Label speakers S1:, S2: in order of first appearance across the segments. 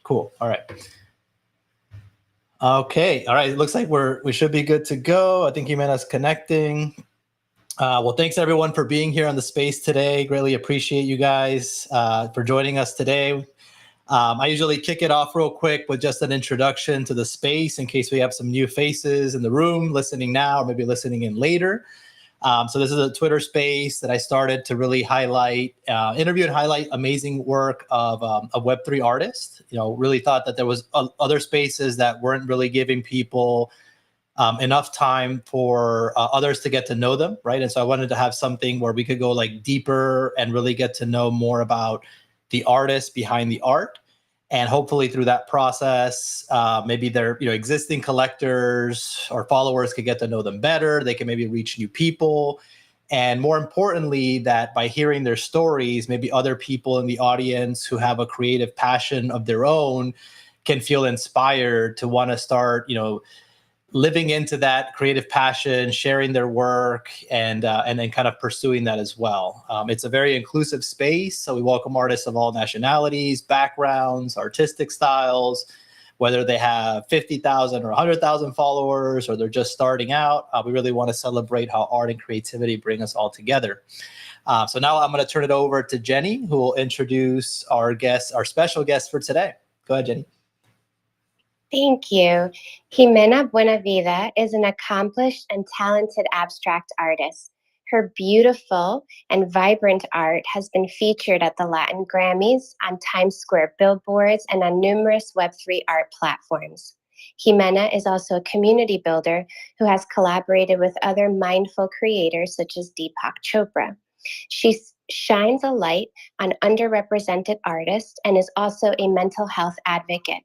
S1: Cool. All right. Okay. All right. It looks like we should be good to go. I think Jimena's connecting. Well, thanks everyone for being here on the space today. Greatly appreciate you guys for joining us today. I usually kick it off real quick with just an introduction to the space in case we have some new faces in the room listening now or maybe listening in later. So this is a Twitter space that I started to really highlight, interview and highlight amazing work of Web3 artists. Really thought that there was other spaces that weren't really giving people enough time for others to get to know them, right? And so I wanted to have something where we could go like deeper and really get to know more about the artist behind the art. And hopefully through that process, maybe their existing collectors or followers could get to know them better. They can maybe reach new people. And more importantly, that by hearing their stories, maybe other people in the audience who have a creative passion of their own can feel inspired to want to start, living into that creative passion, sharing their work, and then kind of pursuing that as well. It's a very inclusive space, so we welcome artists of all nationalities, backgrounds, artistic styles, whether they have 50,000 or 100,000 followers, or they're just starting out. We really want to celebrate how art and creativity bring us all together. So now I'm going to turn it over to Jenny, who will introduce our special guest for today. Go ahead, Jenny.
S2: Thank you. Jimena Vida is an accomplished and talented abstract artist. Her beautiful and vibrant art has been featured at the Latin Grammys, on Times Square billboards, and on numerous Web3 art platforms. Jimena is also a community builder who has collaborated with other mindful creators such as Deepak Chopra. She shines a light on underrepresented artists and is also a mental health advocate.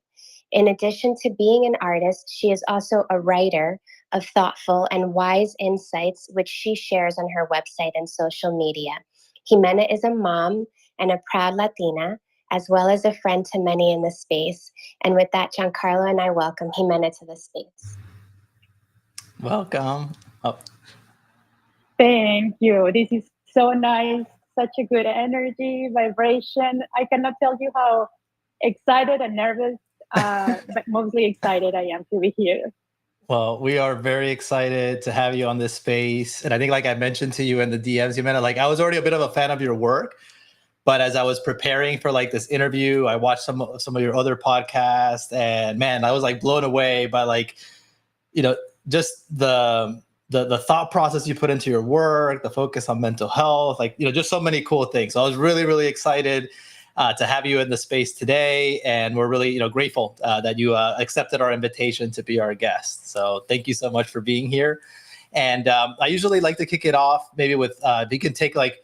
S2: In addition to being an artist, she is also a writer of thoughtful and wise insights, which she shares on her website and social media. Jimena is a mom and a proud Latina, as well as a friend to many in the space. And with that, Giancarlo and I welcome Jimena to the space.
S1: Welcome. Oh.
S3: Thank you. This is so nice. Such a good energy, vibration. I cannot tell you how excited and nervous, but mostly excited I am to be here.
S1: Well, we are very excited to have you on this space. And I think, like I mentioned to you in the DMs, Jimena, like I was already a bit of a fan of your work, but as I was preparing for like this interview, I watched some of your other podcasts, and man, I was like blown away by like, just the thought process you put into your work, the focus on mental health, like, just so many cool things. So I was really, really excited to have you in the space today, and we're really, grateful that you accepted our invitation to be our guest. So thank you so much for being here. And I usually like to kick it off maybe with if you can take like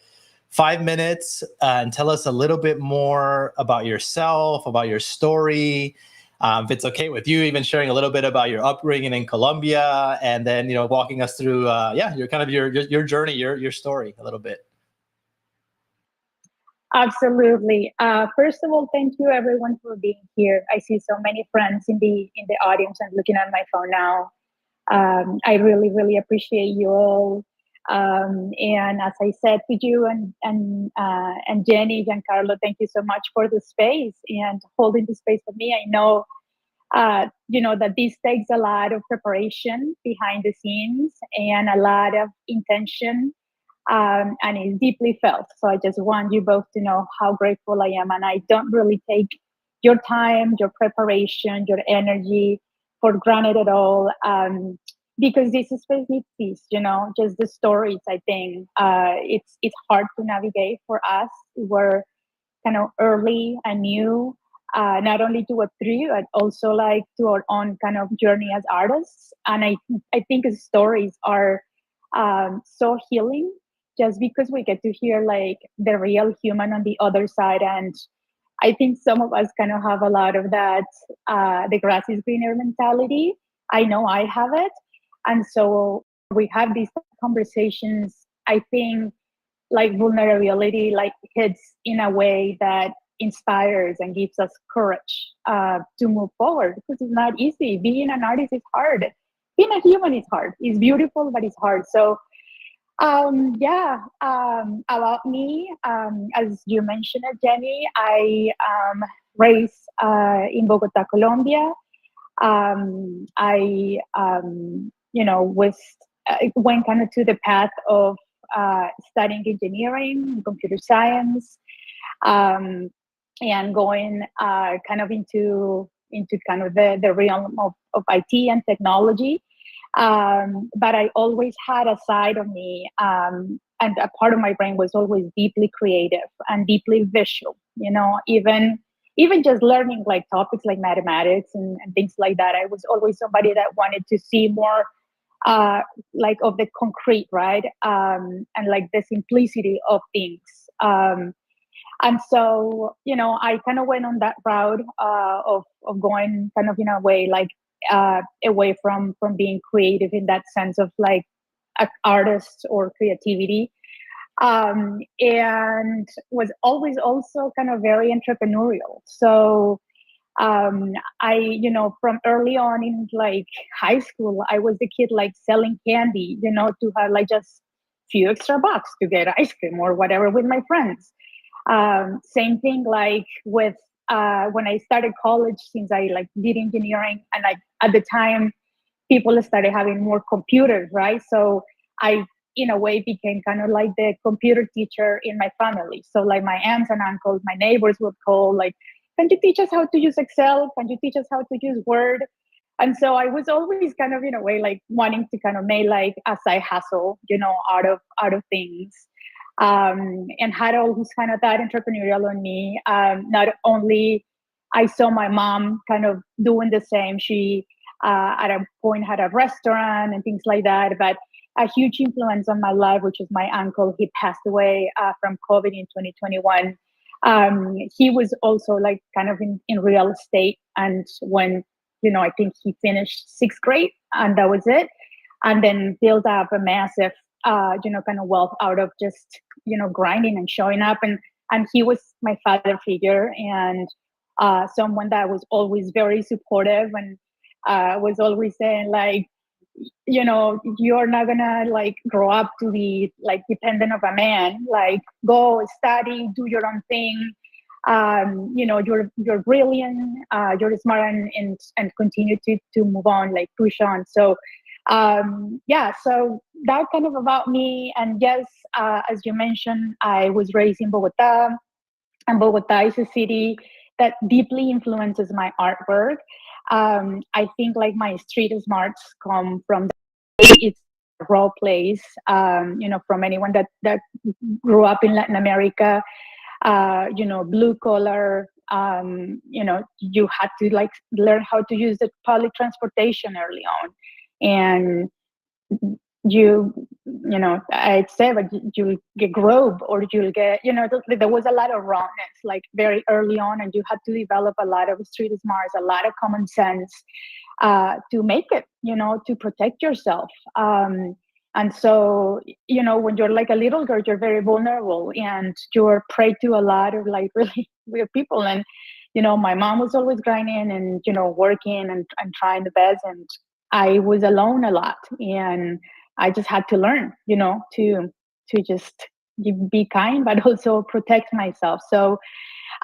S1: 5 minutes and tell us a little bit more about yourself, about your story. If it's okay with you, even sharing a little bit about your upbringing in Colombia, and then walking us through your kind of your journey, your story a little bit.
S3: Absolutely. First of all, thank you everyone for being here. I see so many friends in the audience. I'm looking at my phone now. I really, really appreciate you all. And as I said to you and Jenny, Giancarlo, thank you so much for the space and holding the space for me. I know, that this takes a lot of preparation behind the scenes and a lot of intention. And it's deeply felt. So I just want you both to know how grateful I am. And I don't really take your time, your preparation, your energy for granted at all. Because this space needs peace, just the stories. I think it's hard to navigate for us. We're kind of early and new, not only to Web3, but also like to our own kind of journey as artists. And I think stories are so healing, just because we get to hear like the real human on the other side. And I think some of us kind of have a lot of that, the grass is greener mentality. I know I have it. And so we have these conversations, I think like vulnerability like hits in a way that inspires and gives us courage to move forward, because it's not easy. Being an artist is hard. Being a human is hard. It's beautiful, but it's hard. So about me, as you mentioned, Jenny, I raised in Bogota, Colombia. I, was went kind of to the path of studying engineering and computer science, um, and going kind of into kind of the realm of IT and technology. But I always had a side of me, and a part of my brain was always deeply creative and deeply visual. Even just learning like topics like mathematics and things like that. I was always somebody that wanted to see more like of the concrete, right? And like the simplicity of things. And so, I kind of went on that route of going kind of in a way like away from being creative in that sense of like an artist or creativity, and was always also kind of very entrepreneurial. So I, from early on in like high school, I was the kid like selling candy, to have like just few extra bucks to get ice cream or whatever with my friends. Same thing like with when I started college, since I like did engineering, and like at the time people started having more computers, right? So I, in a way, became kind of like the computer teacher in my family. So like my aunts and uncles, my neighbors would call like, can you teach us how to use Excel? Can you teach us how to use Word? And so I was always kind of in a way like wanting to kind of make like a side hustle, out of things. And had always kind of that entrepreneurial on me. Not only I saw my mom kind of doing the same. She at a point had a restaurant and things like that, but a huge influence on my life, which is my uncle. He passed away from COVID in 2021. He was also like kind of in real estate. And when, I think he finished sixth grade and that was it. And then built up a massive, kind of wealth out of just, grinding and showing up. And he was my father figure, and someone that was always very supportive, and was always saying like, you're not gonna like grow up to be like dependent of a man. Like, go study, do your own thing. You're brilliant, you're smart, and continue to move on, like push on. So yeah, so that kind of about me. And yes, as you mentioned, I was raised in Bogota, and Bogota is a city that deeply influences my artwork. I think like my street smarts come from it's a raw place. From anyone that grew up in Latin America, blue collar. You had to like learn how to use the public transportation early on, and I'd say, but you'll get groped, or you'll get, there was a lot of rawness like very early on, and you had to develop a lot of street smarts, a lot of common sense, to make it, to protect yourself. And so, when you're like a little girl, you're very vulnerable, and you're prey to a lot of like really weird people. And, my mom was always grinding and, working and trying the best. And I was alone a lot. And I just had to learn, to just be kind, but also protect myself. So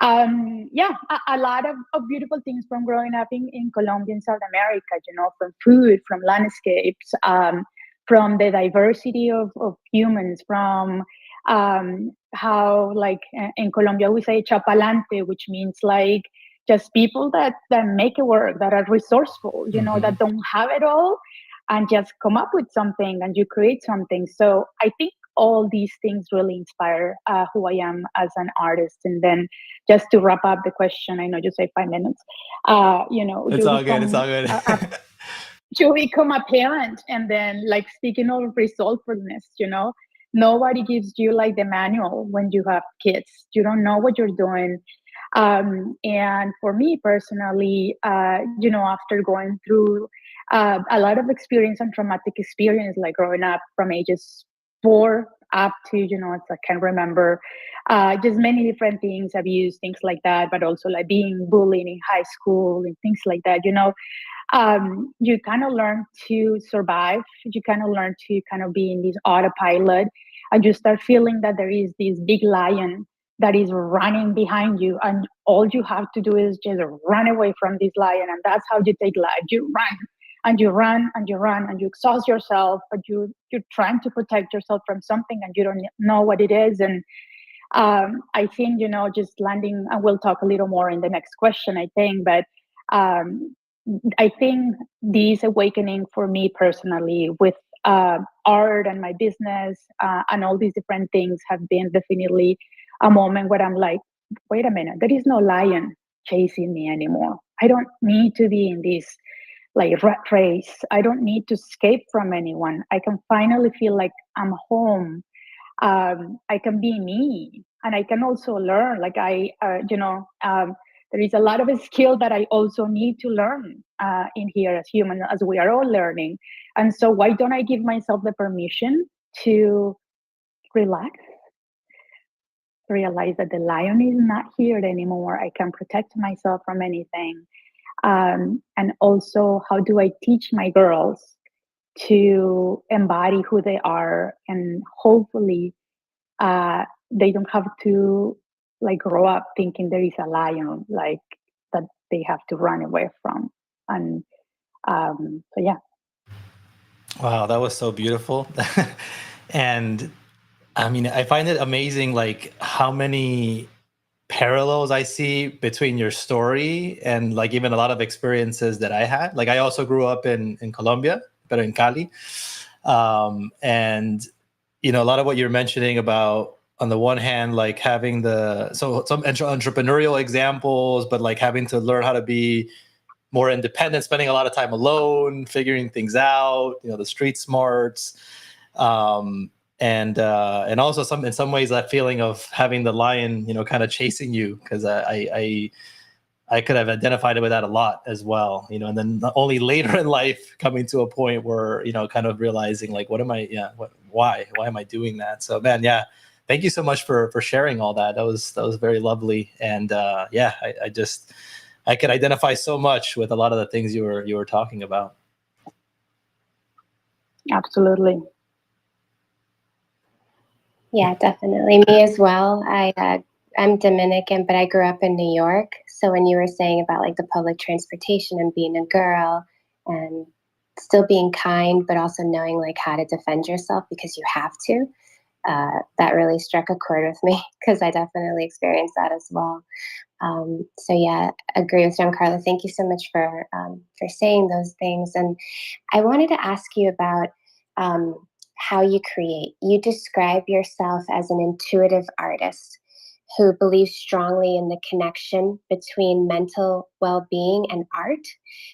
S3: yeah, a lot of beautiful things from growing up in Colombia and South America, from food, from landscapes, from the diversity of humans, from how like in Colombia we say chapalante, which means like just people that make it work, that are resourceful, that don't have it all, and just come up with something, and you create something. So I think all these things really inspire who I am as an artist. And then just to wrap up the question, I know you say 5 minutes,
S1: it's all good. It's all good.
S3: You become a parent, and then like speaking of resourcefulness, nobody gives you like the manual when you have kids. You don't know what you're doing. And for me personally, after going through a lot of experience and traumatic experience, like growing up from ages 4 up to, I can't remember, just many different things, abuse, things like that, but also like being bullied in high school and things like that, you kind of learn to survive. You kind of learn to kind of be in this autopilot, and you start feeling that there is this big lion that is running behind you, and all you have to do is just run away from this lion. And that's how you take life. You run and you run and you run and you exhaust yourself, but you're trying to protect yourself from something and you don't know what it is. And I think, just landing, and we'll talk a little more in the next question, I think, but I think this awakening for me personally with art and my business and all these different things have been definitely a moment where I'm like, wait a minute, there is no lion chasing me anymore. I don't need to be in this like rat race. I don't need to escape from anyone. I can finally feel like I'm home. I can be me, and I can also learn. Like there is a lot of a skill that I also need to learn in here as humans, as we are all learning. And so why don't I give myself the permission to relax, realize that the lion is not here anymore. I can protect myself from anything. And also, how do I teach my girls to embody who they are, and hopefully they don't have to like grow up thinking there is a lion like that they have to run away from. And so yeah.
S1: Wow, that was so beautiful. And I mean, I find it amazing, like how many parallels I see between your story and like even a lot of experiences that I had. Like I also grew up in Colombia, but in Cali. And a lot of what you're mentioning about, on the one hand, like having some entrepreneurial examples, but like having to learn how to be more independent, spending a lot of time alone, figuring things out, the street smarts. And also in some ways that feeling of having the lion, kind of chasing you, because I could have identified with that a lot as well, and then only later in life coming to a point where, kind of realizing like, why am I doing that? So man, yeah, thank you so much for sharing all that. That was very lovely. And I could identify so much with a lot of the things you were talking about.
S3: Absolutely.
S2: Yeah, definitely. Me as well. I'm Dominican, but I grew up in New York. So when you were saying about like the public transportation and being a girl and still being kind, but also knowing like how to defend yourself because you have to, that really struck a chord with me because I definitely experienced that as well. So yeah, agree with Giancarlo. Thank you so much for saying those things. And I wanted to ask you about how you create. You describe yourself as an intuitive artist who believes strongly in the connection between mental well-being and art.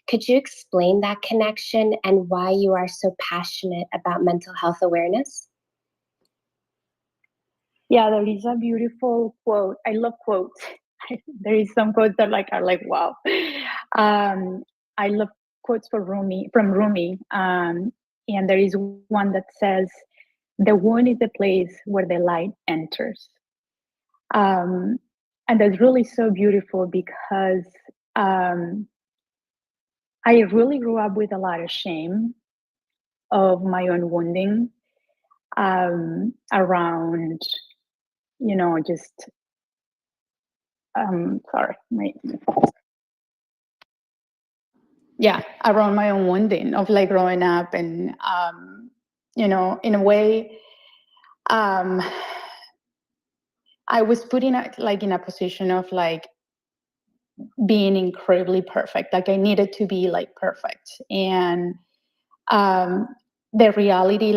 S2: Could you explain that connection and why you are so passionate about mental health awareness?
S3: Yeah, there is a beautiful quote. I love quotes. There is some quotes that are like wow. I love quotes from Rumi, and there is one that says, "The wound is the place where the light enters." And that's really so beautiful because I really grew up with a lot of shame of my own wounding around, just sorry, around my own wounding of like growing up, and in a way, I was put in in a position of like being incredibly perfect. Like I needed to be like perfect, and the reality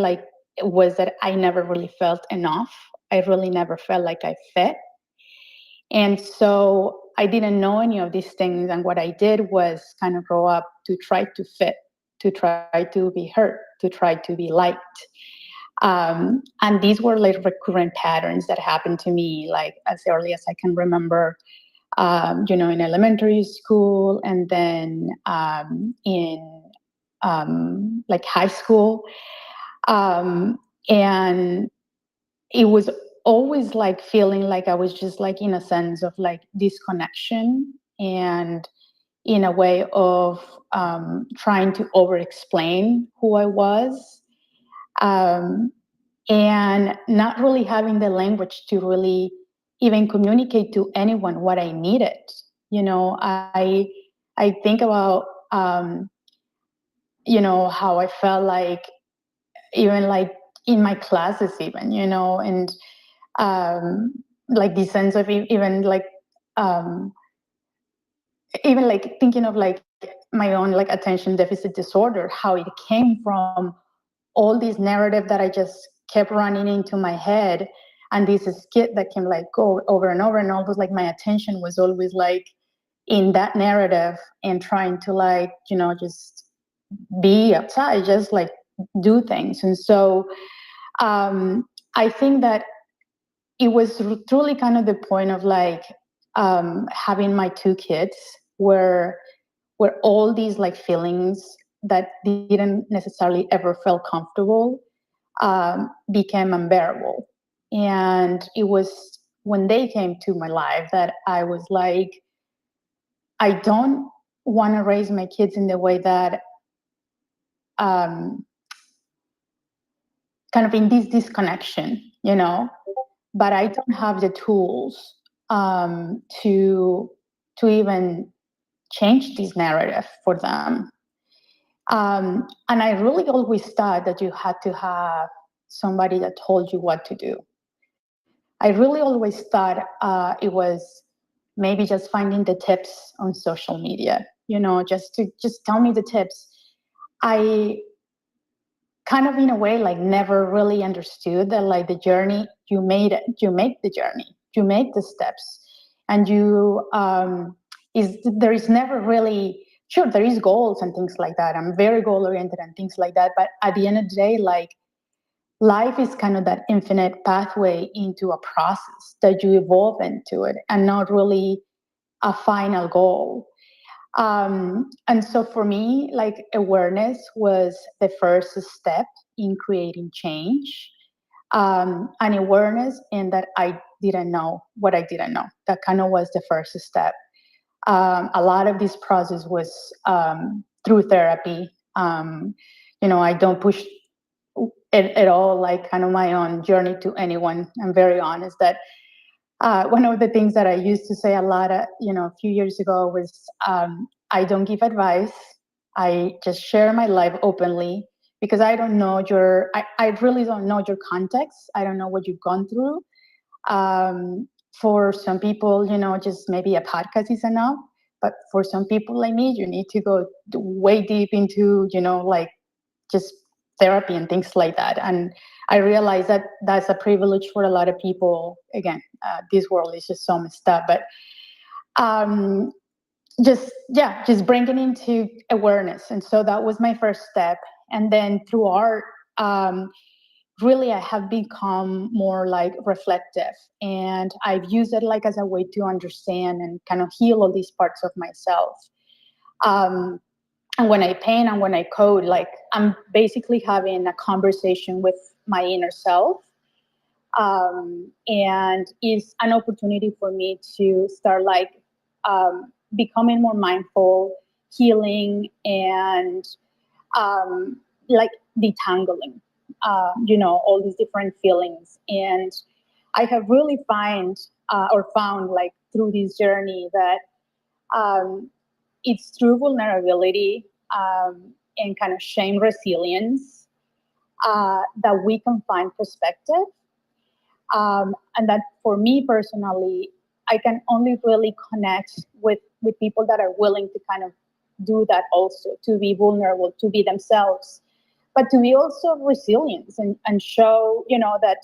S3: was that I never really felt enough. I really never felt like I fit. And so I didn't know any of these things. And what I did was kind of grow up to try to fit, to try to be heard, to try to be liked. And these were like recurrent patterns that happened to me like as early as I can remember, in elementary school, and then in like high school. And it was always like feeling like I was just like in a sense of like disconnection, and in a way of trying to over explain who I was, and not really having the language to really even communicate to anyone what I needed. You know, I think about how I felt like, even like in my classes, even, and like the sense of even like um, even like thinking of like my own like attention deficit disorder, how it came from all this narrative that I just kept running into my head, and this skit that can like go over and over, and almost like my attention was always like in that narrative and trying to like just be outside, just like do things. And so I think that it was truly kind of the point of like having my two kids, where all these like feelings that didn't necessarily ever feel comfortable became unbearable. And it was when they came to my life that I was like, I don't want to raise my kids in the way that um, kind of in this disconnection, but I don't have the tools to even change this narrative for them. And I really always thought that you had to have somebody that told you what to do. I really always thought it was maybe just finding the tips on social media, just tell me the tips. I kind of in a way like never really understood that like the journey, you make the journey, you make the steps, and there is never really, sure, there is goals and things like that. I'm very goal oriented and things like that, but at the end of the day, like life is kind of that infinite pathway into a process that you evolve into it, and not really a final goal. And so for me, like awareness was the first step in creating change. And awareness in that I didn't know what I didn't know. That kind of was the first step. A lot of this process was through therapy. I don't push it at all, like kind of my own journey to anyone. I'm very honest that one of the things that I used to say a lot, a few years ago was, I don't give advice. I just share my life openly, because I don't know I really don't know your context. I don't know what you've gone through. For some people, just maybe a podcast is enough. But for some people like me, you need to go way deep into, like just therapy and things like that. And I realize that that's a privilege for a lot of people. Again, this world is just so messed up, but just bringing into awareness. And so that was my first step. And then through art, really I have become more like reflective, and I've used it like as a way to understand and kind of heal all these parts of myself. And when I paint and when I code, like I'm basically having a conversation with my inner self. And it's an opportunity for me to start like becoming more mindful, healing, and like detangling, all these different feelings. And I have really found like through this journey that it's through vulnerability and kind of shame resilience that we can find perspective. And that for me personally, I can only really connect with people that are willing to kind of do that also, to be vulnerable, to be themselves, but to be also resilient and show, that,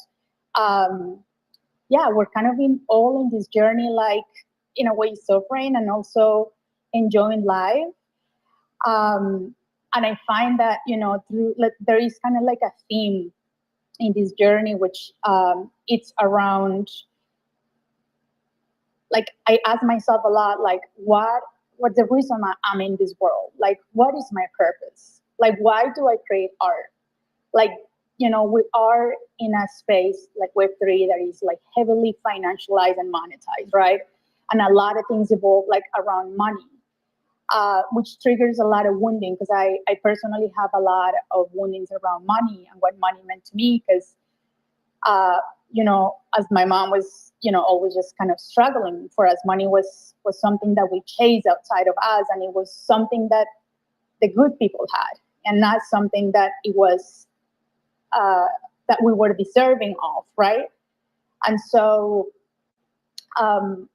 S3: we're kind of all in this journey, like in a way suffering and also enjoying life. And I find that, through like, there is kind of like a theme in this journey, which it's around, like I ask myself a lot, like what's the reason I'm in this world? Like, what is my purpose? Like, why do I create art? Like, we are in a space like Web3 that is like heavily financialized and monetized, right? And a lot of things evolve like around money, which triggers a lot of wounding, because I personally have a lot of woundings around money and what money meant to me, because as my mom was, always just kind of struggling. For us, money was something that we chased outside of us, and it was something that the good people had, and not something that it was that we were deserving of, right? And so, I'm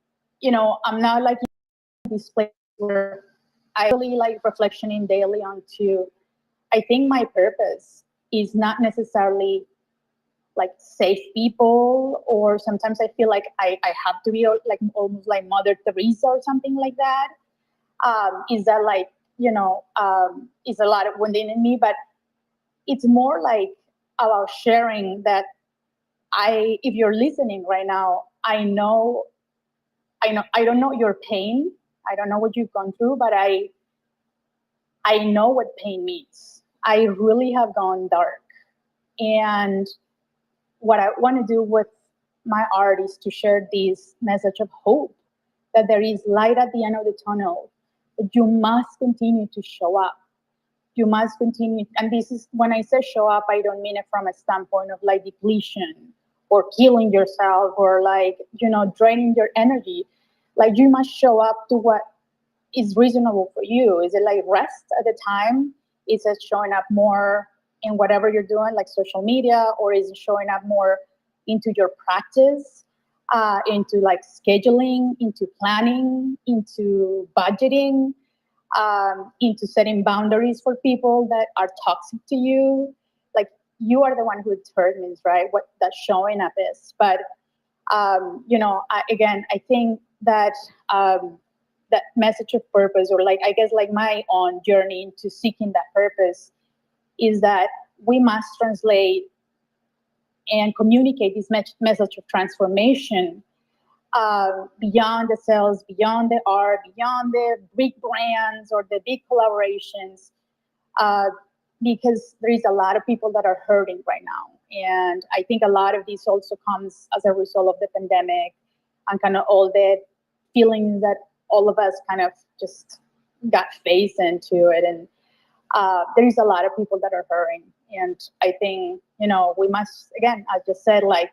S3: now like in this place where I really like reflectioning daily onto. I think my purpose is not necessarily like save people, or sometimes I feel like I have to be like almost like Mother Teresa or something like that. Is that like, is a lot of wounding in me, but it's more like about sharing that if you're listening right now, I don't know your pain. I don't know what you've gone through, but I know what pain means. I really have gone dark. And what I want to do with my art is to share this message of hope, that there is light at the end of the tunnel, that you must continue to show up. You must continue. And this is, when I say show up, I don't mean it from a standpoint of like depletion or killing yourself or like, draining your energy. Like, you must show up to what is reasonable for you. Is it like rest at the time? Is it showing up more in whatever you're doing, like social media, or is it showing up more into your practice, into like scheduling, into planning, into budgeting, into setting boundaries for people that are toxic to you? Like, you are the one who determines, right, what that showing up is. But I think that that message of purpose, or like, I guess like my own journey into seeking that purpose, is that we must translate and communicate this message of transformation beyond the sales, beyond the art, beyond the big brands or the big collaborations, because there is a lot of people that are hurting right now. And I think a lot of this also comes as a result of the pandemic and kind of all the feelings that all of us kind of just got faced into it. And there's a lot of people that are hurting. And I think, we must, again, I just said, like,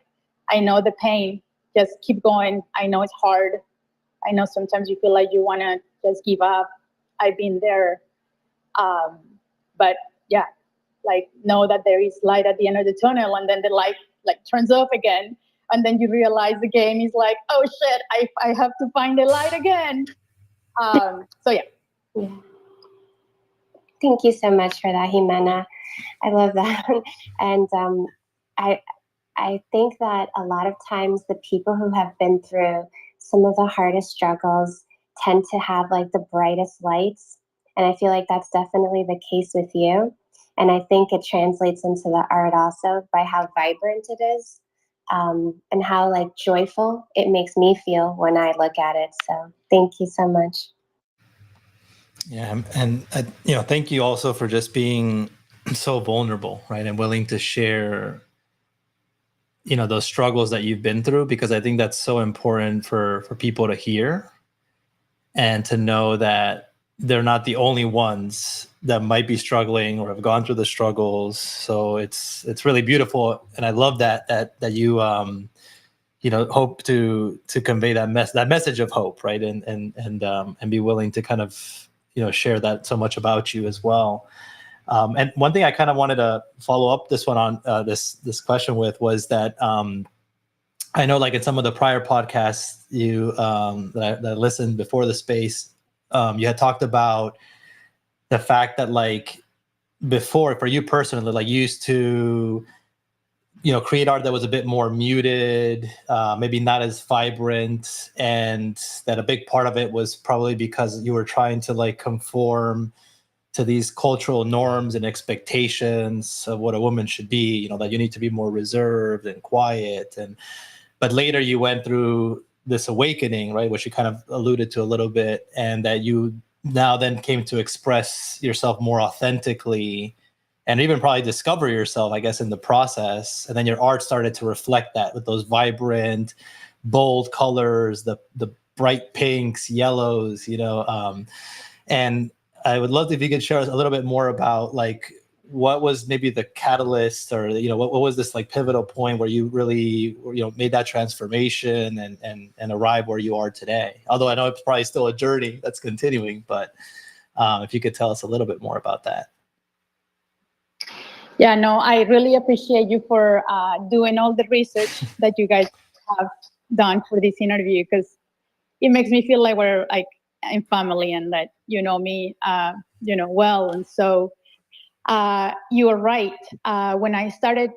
S3: I know the pain, just keep going. I know it's hard. I know sometimes you feel like you want to just give up. I've been there. But yeah, like, know that there is light at the end of the tunnel, and then the light like turns off again. And then you realize the game is like, oh shit, I have to find the light again. So yeah.
S2: Thank you so much for that, Jimena. I love that. And I think that a lot of times the people who have been through some of the hardest struggles tend to have like the brightest lights. And I feel like that's definitely the case with you. And I think it translates into the art also by how vibrant it is, and how like joyful it makes me feel when I look at it. So thank you so much.
S1: Yeah, and thank you also for just being so vulnerable, right, and willing to share, those struggles that you've been through, because I think that's so important for people to hear and to know that they're not the only ones that might be struggling or have gone through the struggles. So it's really beautiful, and I love that you hope to convey that message of hope, right, and be willing to kind of share that so much about you as well. And one thing I kind of wanted to follow up this one on this question with was that I know, like, in some of the prior podcasts that I listened before the space, you had talked about the fact that, like, before, for you personally, like, you used to create art that was a bit more muted, maybe not as vibrant, and that a big part of it was probably because you were trying to like conform to these cultural norms and expectations of what a woman should be, that you need to be more reserved and quiet. But later you went through this awakening, right, which you kind of alluded to a little bit, and that you now then came to express yourself more authentically, and even probably discover yourself, I guess, in the process. And then your art started to reflect that with those vibrant, bold colors, the bright pinks, yellows, and I would love if you could share us a little bit more about, like, what was maybe the catalyst, or what was this like pivotal point where you really made that transformation and arrive where you are today? Although I know it's probably still a journey that's continuing, but if you could tell us a little bit more about that.
S3: Yeah, no, I really appreciate you for doing all the research that you guys have done for this interview, because it makes me feel like we're like in family and that you know me well. And so you are right. When I started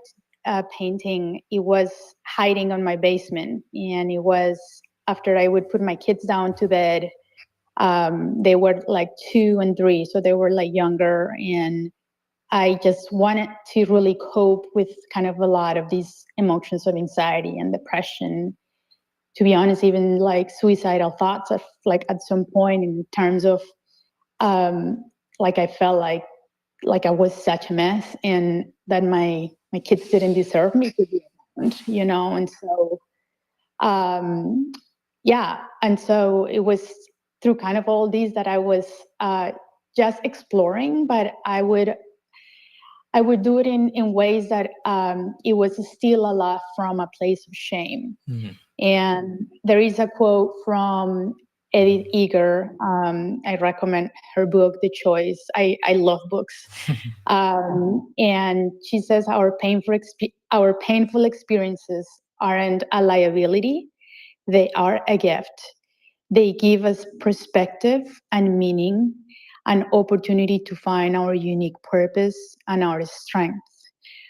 S3: painting, it was hiding on my basement, and it was after I would put my kids down to bed. They were like 2 and 3, so they were like younger, and I just wanted to really cope with kind of a lot of these emotions of anxiety and depression. To be honest, even like suicidal thoughts of like at some point, in terms of like I felt like I was such a mess, and that my kids didn't deserve me to be around, and so yeah, and so it was through kind of all these that I was just exploring, but I would do it in ways that it was still a lot from a place of shame.
S1: Mm-hmm.
S3: And there is a quote from Edith Eger. I recommend her book, The Choice. I love books. And she says our painful experiences aren't a liability. They are a gift. They give us perspective and meaning, an opportunity to find our unique purpose and our strength.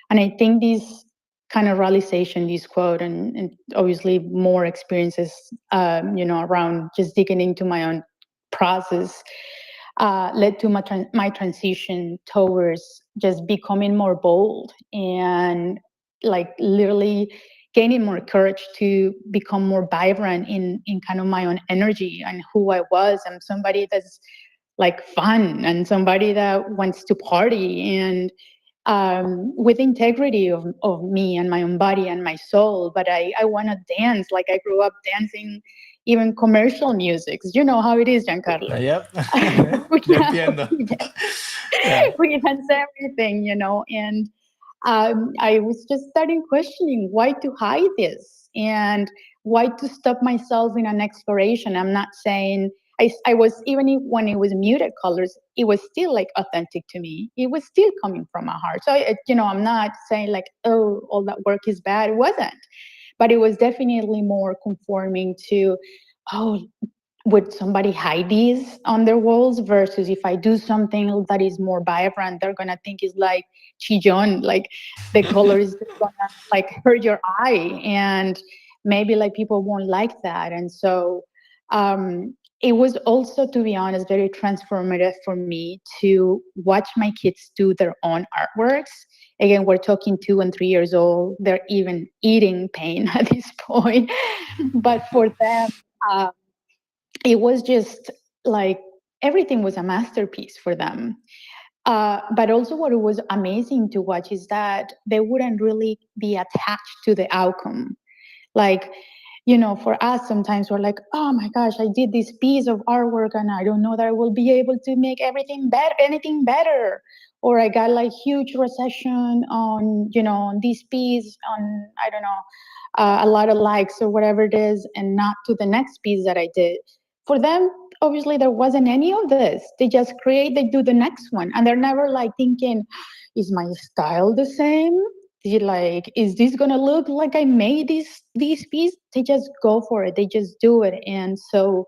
S3: And I think this kind of realization, this quote, and obviously more experiences, around just digging into my own process, led to my transition towards just becoming more bold and like literally gaining more courage to become more vibrant in kind of my own energy and who I was. I'm somebody that's like fun and somebody that wants to party and with integrity of me and my own body and my soul. But I want to dance. Like I grew up dancing even commercial music. You know how it is, Giancarlo.
S1: Yep.
S3: We dance everything, and I was just starting questioning why to hide this and why to stop myself in an exploration. I'm not saying I was, even if when it was muted colors, it was still like authentic to me. It was still coming from my heart. So, I'm not saying like, oh, all that work is bad. It wasn't. But it was definitely more conforming to, oh, would somebody hide these on their walls versus if I do something that is more vibrant, they're going to think it's like chillon, like the color is going to like hurt your eye. And maybe like people won't like that. And so, it was also, to be honest, very transformative for me to watch my kids do their own artworks. Again, we're talking 2 and 3 years old. They're even eating paint at this point. But for them, it was just like everything was a masterpiece for them. But also what was amazing to watch is that they wouldn't really be attached to the outcome. Like, for us, sometimes we're like, oh my gosh, I did this piece of artwork and I don't know that I will be able to make anything better. Or I got like huge recession on, on this piece, on, I don't know, a lot of likes or whatever it is, and not to the next piece that I did. For them, obviously, there wasn't any of this. They just they do the next one. And they're never like thinking, is my style the same? Like, is this gonna look like I made this piece? They just go for it. They just do it. And so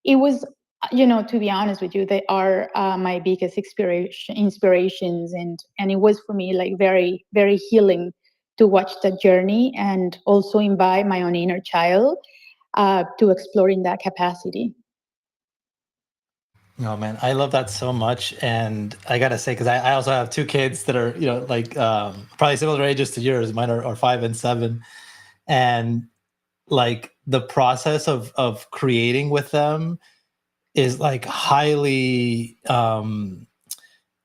S3: it was, to be honest with you, they are my biggest inspirations, and it was for me like very, very healing to watch that journey and also invite my own inner child to explore in that capacity.
S1: No, man, I love that so much. And I got to say, because I also have 2 kids that are, like probably similar ages to yours. Mine are 5 and 7. And like the process of creating with them is like highly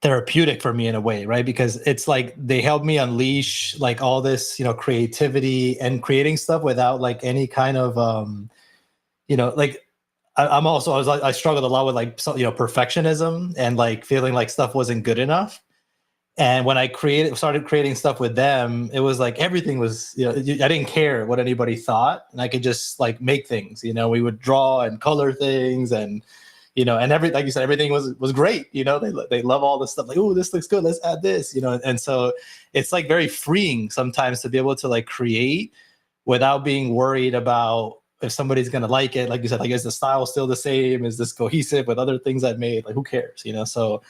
S1: therapeutic for me in a way, right? Because it's like they help me unleash like all this, creativity and creating stuff without like any kind of, like I struggled a lot with like perfectionism and like feeling like stuff wasn't good enough. And when I started creating stuff with them, it was like everything was, I didn't care what anybody thought, and I could just like make things. We would draw and color things, and and like you said, everything was great. They love all this stuff. Like, oh, this looks good. Let's add this. And so it's like very freeing sometimes to be able to like create without being worried about if somebody's gonna like it. Like you said, like, is the style still the same? Is this cohesive with other things I've made? Like, who cares? So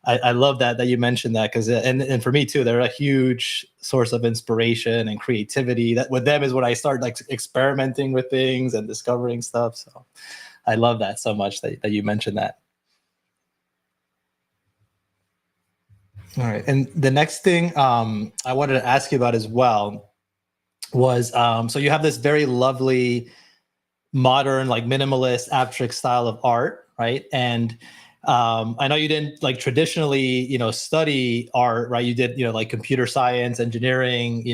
S1: I love that you mentioned that, because and for me too, they're a huge source of inspiration and creativity. That with them is when I start like experimenting with things and discovering stuff. So I love that so much that you mentioned that. All right. And the next thing I wanted to ask you about as well was, so you have this very lovely, modern, like minimalist, abstract style of art, right? And I know you didn't like traditionally, study art, right? You did, like computer science, engineering,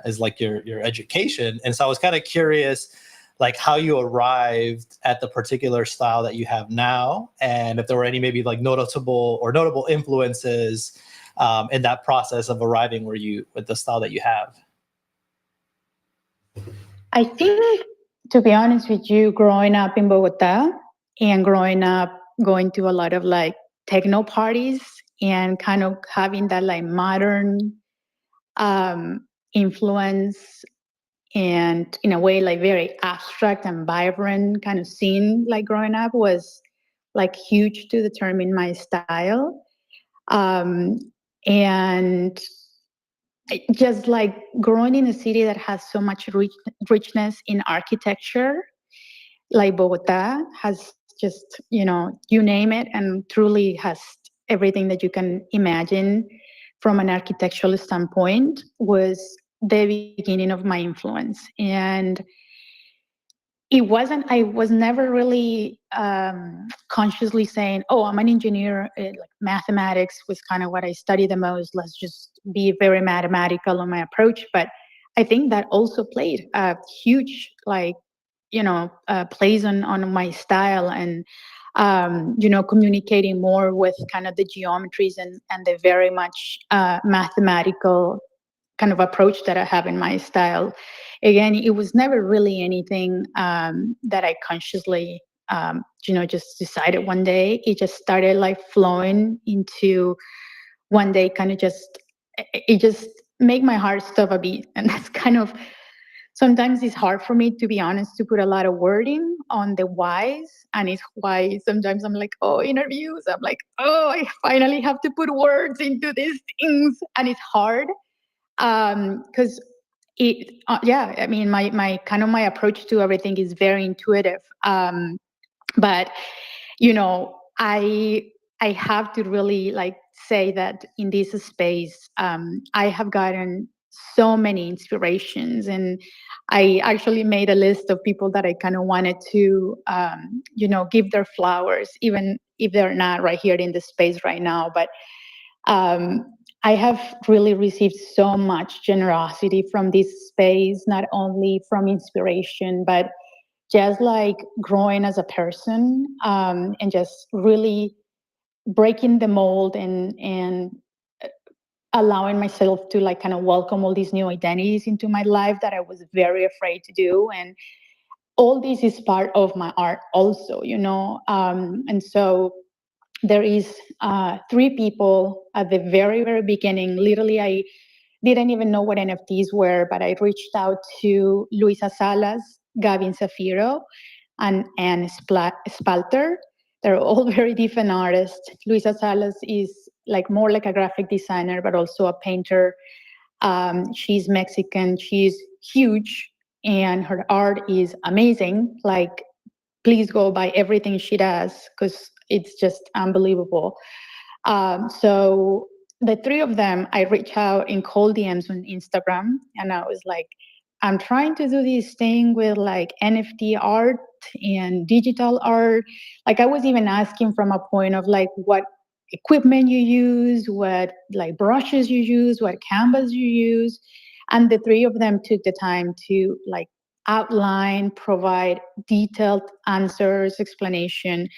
S1: as like your education. And so I was kind of curious, like how you arrived at the particular style that you have now, and if there were any maybe like notable influences in that process of arriving with the style that you have.
S3: I think, to be honest with you, growing up in Bogota and growing up going to a lot of like techno parties and kind of having that like modern influence, and in a way like very abstract and vibrant kind of scene, like growing up, was like huge to determine my style. And just like growing in a city that has so much richness in architecture, like Bogota has, just, you name it, and truly has everything that you can imagine from an architectural standpoint, was the beginning of my influence. And I was never really consciously saying, oh, I'm an engineer. Like mathematics was kind of what I studied the most. Let's just be very mathematical on my approach. But I think that also played a huge, like, plays on my style, and, communicating more with kind of the geometries and the very much mathematical kind of approach that I have in my style. Again, it was never really anything that I consciously, just decided one day. It just started like flowing into one day, kind of it just make my heart stop a beat. And that's kind of, sometimes it's hard for me, to be honest, to put a lot of wording on the whys. And it's why sometimes I'm like, oh, interviews, I'm like, oh, I finally have to put words into these things. And it's hard. Because I mean, my kind of my approach to everything is very intuitive. But I have to really like say that in this space, I have gotten so many inspirations, and I actually made a list of people that I kind of wanted to, give their flowers, even if they're not right here in the space right now. But I have really received so much generosity from this space, not only from inspiration, but just like growing as a person, and just really breaking the mold, and allowing myself to like kind of welcome all these new identities into my life that I was very afraid to do. And all this is part of my art also, and so there is 3 people at the very, very beginning. Literally, I didn't even know what NFTs were, but I reached out to Luisa Salas, Gavin Zafiro, and Anne Spalter. They're all very different artists. Luisa Salas is like more like a graphic designer, but also a painter. She's Mexican. She's huge, and her art is amazing. Like, please go buy everything she does, because it's just unbelievable. So the 3 of them, I reached out in cold DMs on Instagram, and I was like, I'm trying to do this thing with like NFT art and digital art. Like, I was even asking from a point of like what equipment you use, what like brushes you use, what canvas you use. And the 3 of them took the time to like outline, provide detailed answers, explanation.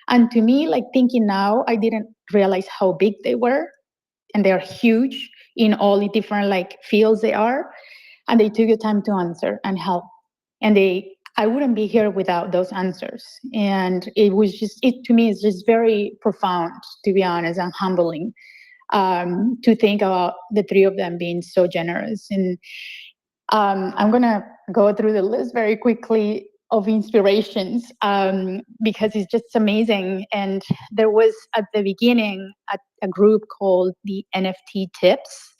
S3: And to me, like thinking now, I didn't realize how big they were. and they're huge in all the different like fields they are, and they took the time to answer and help. And I wouldn't be here without those answers. And it was just, it to me is just very profound, to be honest, and humbling, to think about the three of them being so generous. And I'm going to go through the list very quickly of inspirations, because it's just amazing. And there was at the beginning a group called the NFT Tips.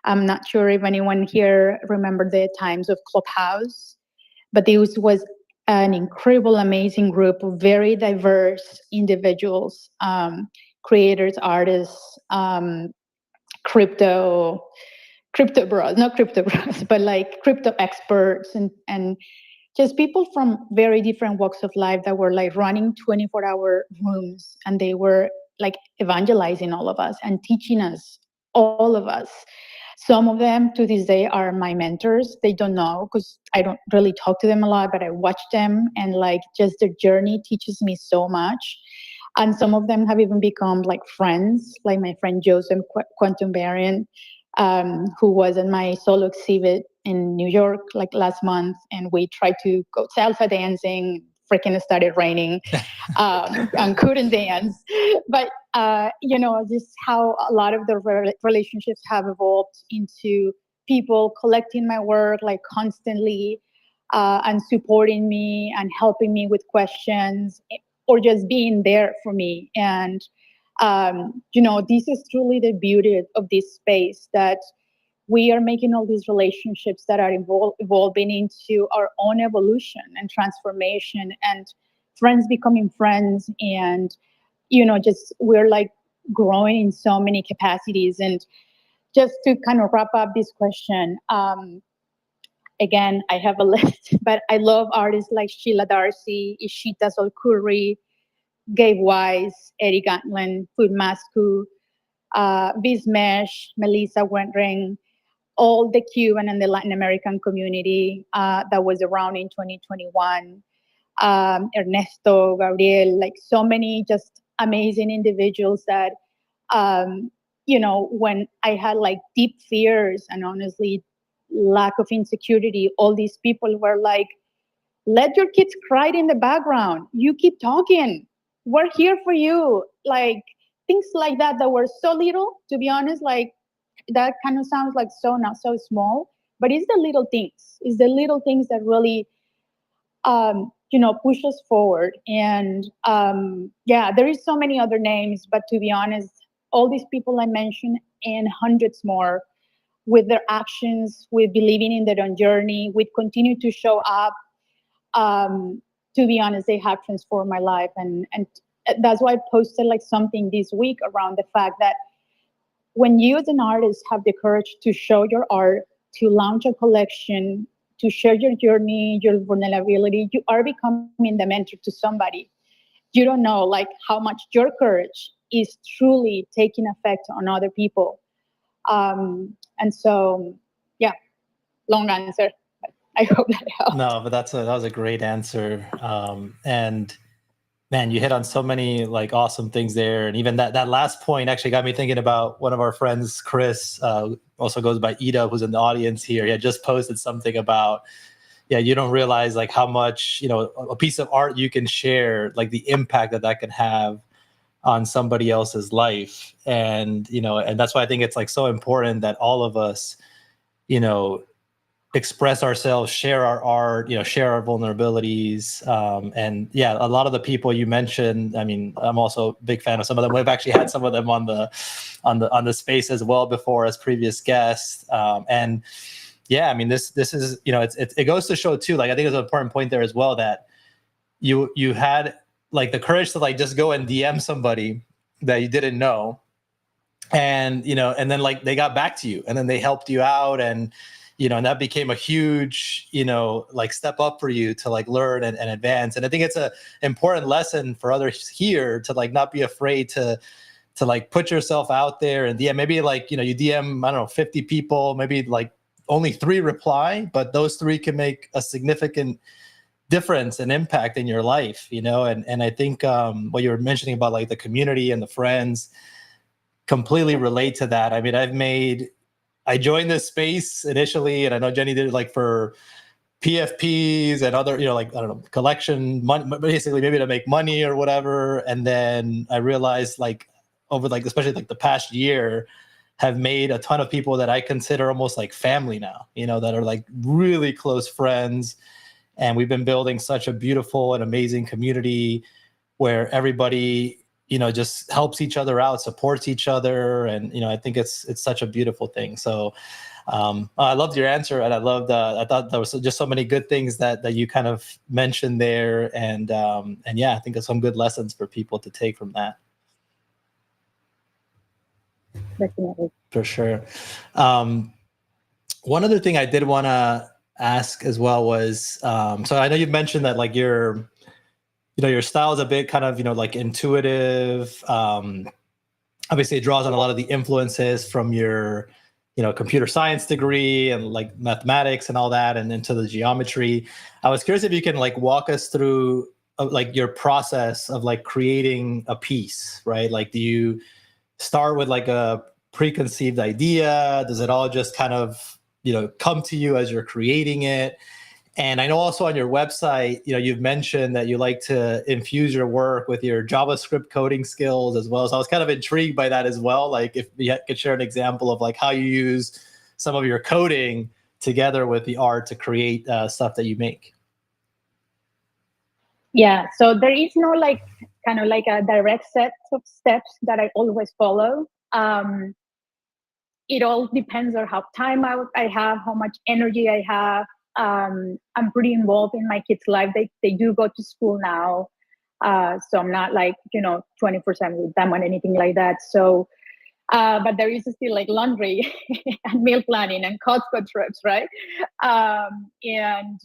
S3: I'm not sure if anyone here remember the times of Clubhouse, but this was an incredible, amazing group of very diverse individuals, creators, artists, crypto bros, not crypto bros, but like crypto experts, and just people from very different walks of life that were like running 24-hour rooms, and they were like evangelizing all of us and teaching us, all of us. Some of them to this day are my mentors. They don't know because I don't really talk to them a lot, but I watch them, and like just their journey teaches me so much. And some of them have even become like friends, like my friend Joseph Quantum Variant, who was in my solo exhibit in New York like last month, and we tried to go salsa dancing. Freaking started raining, and couldn't dance. But just how a lot of the relationships have evolved into people collecting my work like constantly, and supporting me and helping me with questions, or just being there for me. And this is truly the beauty of this space, that we are making all these relationships that are evolving into our own evolution and transformation, and friends becoming friends, and just we're like growing in so many capacities. And just to kind of wrap up this question, again, I have a list, but I love artists like Sheila Darcy, Ishita Solkuri, Gabe Wise, Eddie Gatlin, Food Masku, Bismesh, Melissa Wendring, all the Cuban and the Latin American community that was around in 2021, Ernesto, Gabriel, like so many just amazing individuals that, when I had like deep fears and honestly lack of insecurity, all these people were like, let your kids cry in the background. You keep talking. We're here for you. Like things like that were so little, to be honest, like that kind of sounds like so not so small, but it's the little things. It's the little things that really, push us forward. And there is so many other names, but to be honest, all these people I mentioned and hundreds more, with their actions, with believing in their own journey, with continue to show up. To be honest, they have transformed my life, and that's why I posted like something this week around the fact that when you as an artist have the courage to show your art, to launch a collection, to share your journey, your vulnerability, you are becoming the mentor to somebody. You don't know like how much your courage is truly taking effect on other people. And so, yeah, long answer. But I hope that helped.
S1: No, but that was a great answer. And man, you hit on so many like awesome things there. And even that last point actually got me thinking about one of our friends, Chris, also goes by Ida, who's in the audience here. He had just posted something about, you don't realize like how much, a piece of art you can share, like the impact that can have on somebody else's life. And, and that's why I think it's like so important that all of us, express ourselves, share our art, share our vulnerabilities. And a lot of the people you mentioned, I mean, I'm also a big fan of some of them. We've actually had some of them on the space as well before as previous guests. And I mean, this is, it goes to show too, like, I think it's an important point there as well, that you had like the courage to like just go and DM somebody that you didn't know. And, and then like they got back to you and then they helped you out, and and that became a huge, like step up for you to like learn and advance. And I think it's a important lesson for others here to like not be afraid to like put yourself out there. And maybe like, you DM, I don't know, 50 people, maybe like only 3 reply, but those 3 can make a significant difference and impact in your life, and I think what you were mentioning about like the community and the friends, completely relate to that. I mean, I joined this space initially, and I know Jenny did it like for PFPs and other, like, I don't know, collection money, basically maybe to make money or whatever. And then I realized, like, over, like, especially like the past year, have made a ton of people that I consider almost like family now, that are like really close friends. And we've been building such a beautiful and amazing community where everybody, just helps each other out, supports each other. And, I think it's such a beautiful thing. So I loved your answer, and I thought there was just so many good things that you kind of mentioned there. And yeah, I think there's some good lessons for people to take from that.
S3: Definitely.
S1: For sure. One other thing I did want to ask as well was, so I know you've mentioned that, like, your style is a bit kind of, like, intuitive. Obviously it draws on a lot of the influences from your, computer science degree and like mathematics and all that, and into the geometry. I was curious if you can, like, walk us through like your process of, like, creating a piece, right? Like, do you start with like a preconceived idea? Does it all just kind of, come to you as you're creating it? And I know also on your website, you've mentioned that you like to infuse your work with your JavaScript coding skills as well. So I was kind of intrigued by that as well. Like, if you could share an example of like how you use some of your coding together with the art to create stuff that you make.
S3: Yeah, so there is no like kind of like a direct set of steps that I always follow. It all depends on how time I have, how much energy I have. I'm pretty involved in my kids' life. They do go to school now. So I'm not like, 24/7 with them or anything like that. So, but there is still like laundry and meal planning and Costco trips, right? And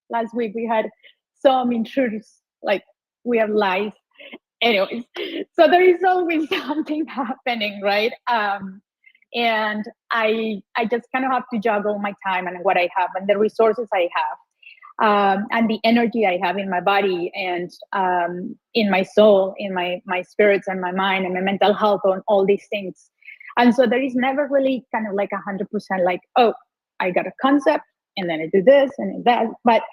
S3: last week we had some intruders, like we have lice. Anyways, so there is always something happening, right? And I just kind of have to juggle my time and what I have and the resources I have, and the energy I have in my body and in my soul, in my spirits and my mind and my mental health on all these things. And so there is never really kind of like 100% like, oh, I got a concept and then I do this and that. But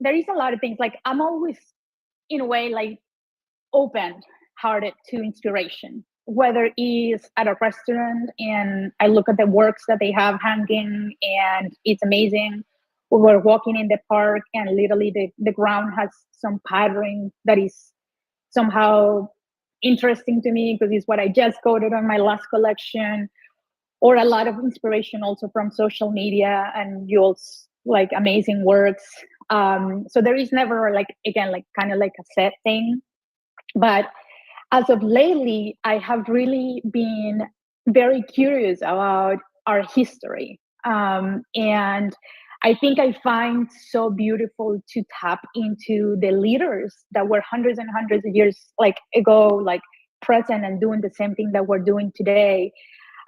S3: there is a lot of things, like I'm always in a way like open-hearted to inspiration, whether it's at a restaurant and I look at the works that they have hanging and it's amazing, or we're walking in the park and literally the ground has some pattern that is somehow interesting to me because it's what I just coded on my last collection, or a lot of inspiration also from social media and Yule's like amazing works. So there is never like, again, like kind of like a set thing. But as of lately, I have really been very curious about our history. And I think I find so beautiful to tap into the leaders that were hundreds and hundreds of years like ago, like present and doing the same thing that we're doing today.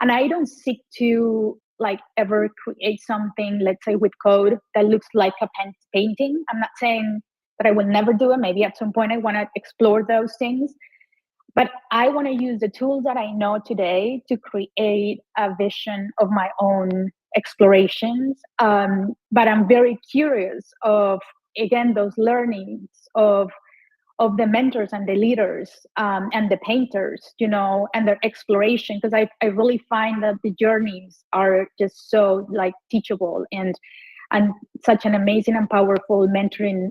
S3: And I don't seek to like ever create something, let's say with code, that looks like a painting. I'm not saying that I will never do it. Maybe at some point I want to explore those things. But I want to use the tools that I know today to create a vision of my own explorations. But I'm very curious of, again, those learnings of the mentors and the leaders, and the painters, and their exploration, because I really find that the journeys are just so like teachable and such an amazing and powerful mentoring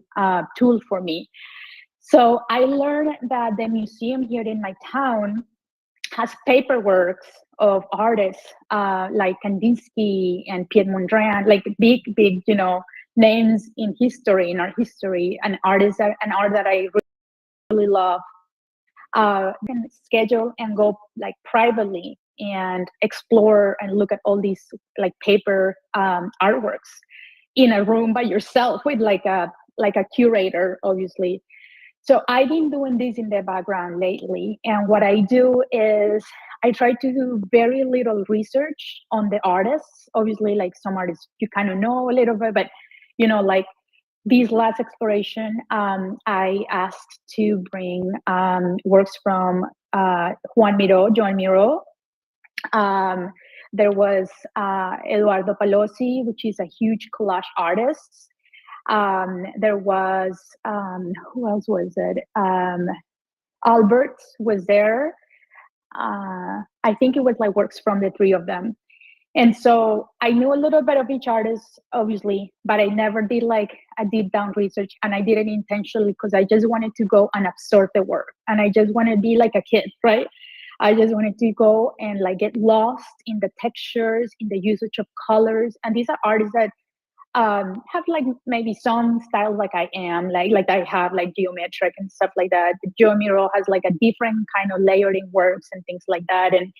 S3: tool for me. So I learned that the museum here in my town has paperwork of artists like Kandinsky and Piet Mondrian, like big, names in history, in art history, and artists and art that I really love. Can schedule and go like privately and explore and look at all these like paper artworks in a room by yourself with like a curator, obviously. So I've been doing this in the background lately. And what I do is I try to do very little research on the artists. Obviously, like some artists you kind of know a little bit, but like this last exploration, I asked to bring works from Juan Miro, Joan Miro. There was Eduardo Palossi, which is a huge collage artist. There was, who else was it? Albert was there. I think it was like works from the three of them. And so I knew a little bit of each artist, obviously, but I never did like a deep down research, and I did it intentionally because I just wanted to go and absorb the work, and I just wanted to be like a kid, right? I just wanted to go and like get lost in the textures, in the usage of colors. And these are artists that have like maybe some styles like I am, like I have like geometric and stuff like that. Joe Miro has like a different kind of layering works and things like that. And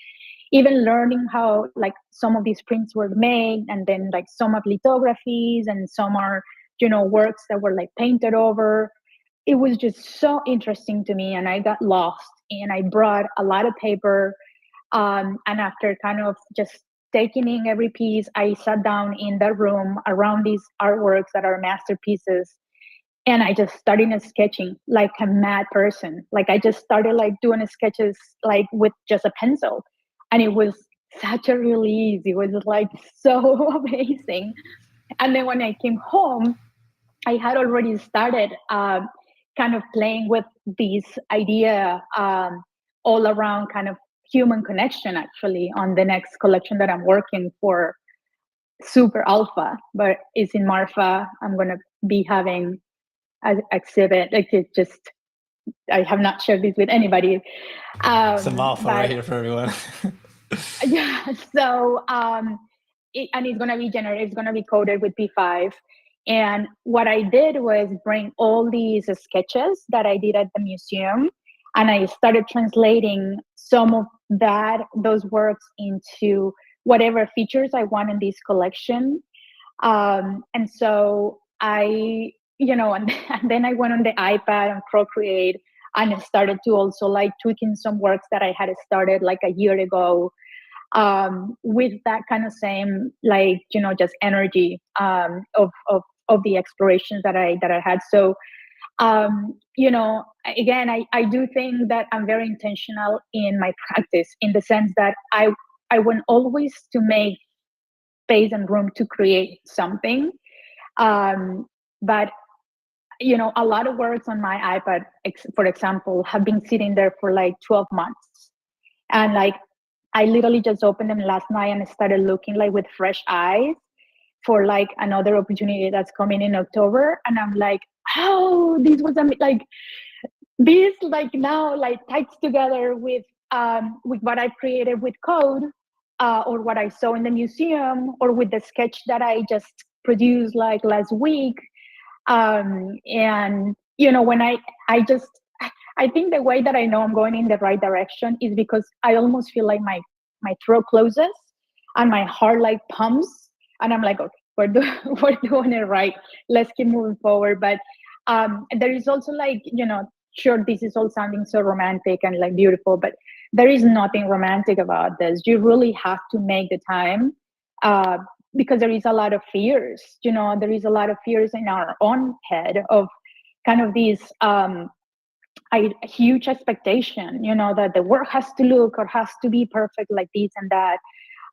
S3: even learning how like some of these prints were made, and then like some of lithographies and some are, works that were like painted over. It was just so interesting to me, and I got lost, and I brought a lot of paper. And after kind of just taking in every piece, I sat down in the room around these artworks that are masterpieces, and I just started sketching like a mad person. Like I just started like doing sketches like with just a pencil, and it was such a release. It was like so amazing. And then when I came home, I had already started kind of playing with this idea all around kind of human connection, actually, on the next collection that I'm working for, Super Alpha, but it's in Marfa. I'm going to be having an exhibit. Like it just, I have not shared this with anybody.
S1: Some alpha right here for everyone.
S3: Yeah. So, and it's going to be generated. It's going to be coded with P5. And what I did was bring all these sketches that I did at the museum, and I started translating some of those works into whatever features I want in this collection. And so I, and then I went on the iPad and Procreate, and I started to also like tweaking some works that I had started like a year ago, with that kind of same, like, just energy of the explorations that I had. So, again, I do think that I'm very intentional in my practice, in the sense that I want always to make space and room to create something. But a lot of works on my iPad, for example, have been sitting there for like 12 months. And like, I literally just opened them last night and started looking like with fresh eyes for like another opportunity that's coming in October. And I'm like, oh, this was like this, like now like ties together with what I created with code, or what I saw in the museum, or with the sketch that I just produced like last week. And when I think the way that I know I'm going in the right direction is because I almost feel like my throat closes and my heart like pumps, and I'm like, okay, we're doing it right. Let's keep moving forward. But there is also like, sure, this is all sounding so romantic and like beautiful, but there is nothing romantic about this. You really have to make the time, because there is a lot of fears. There is a lot of fears in our own head of kind of these a huge expectation, that the work has to look or has to be perfect like this and that.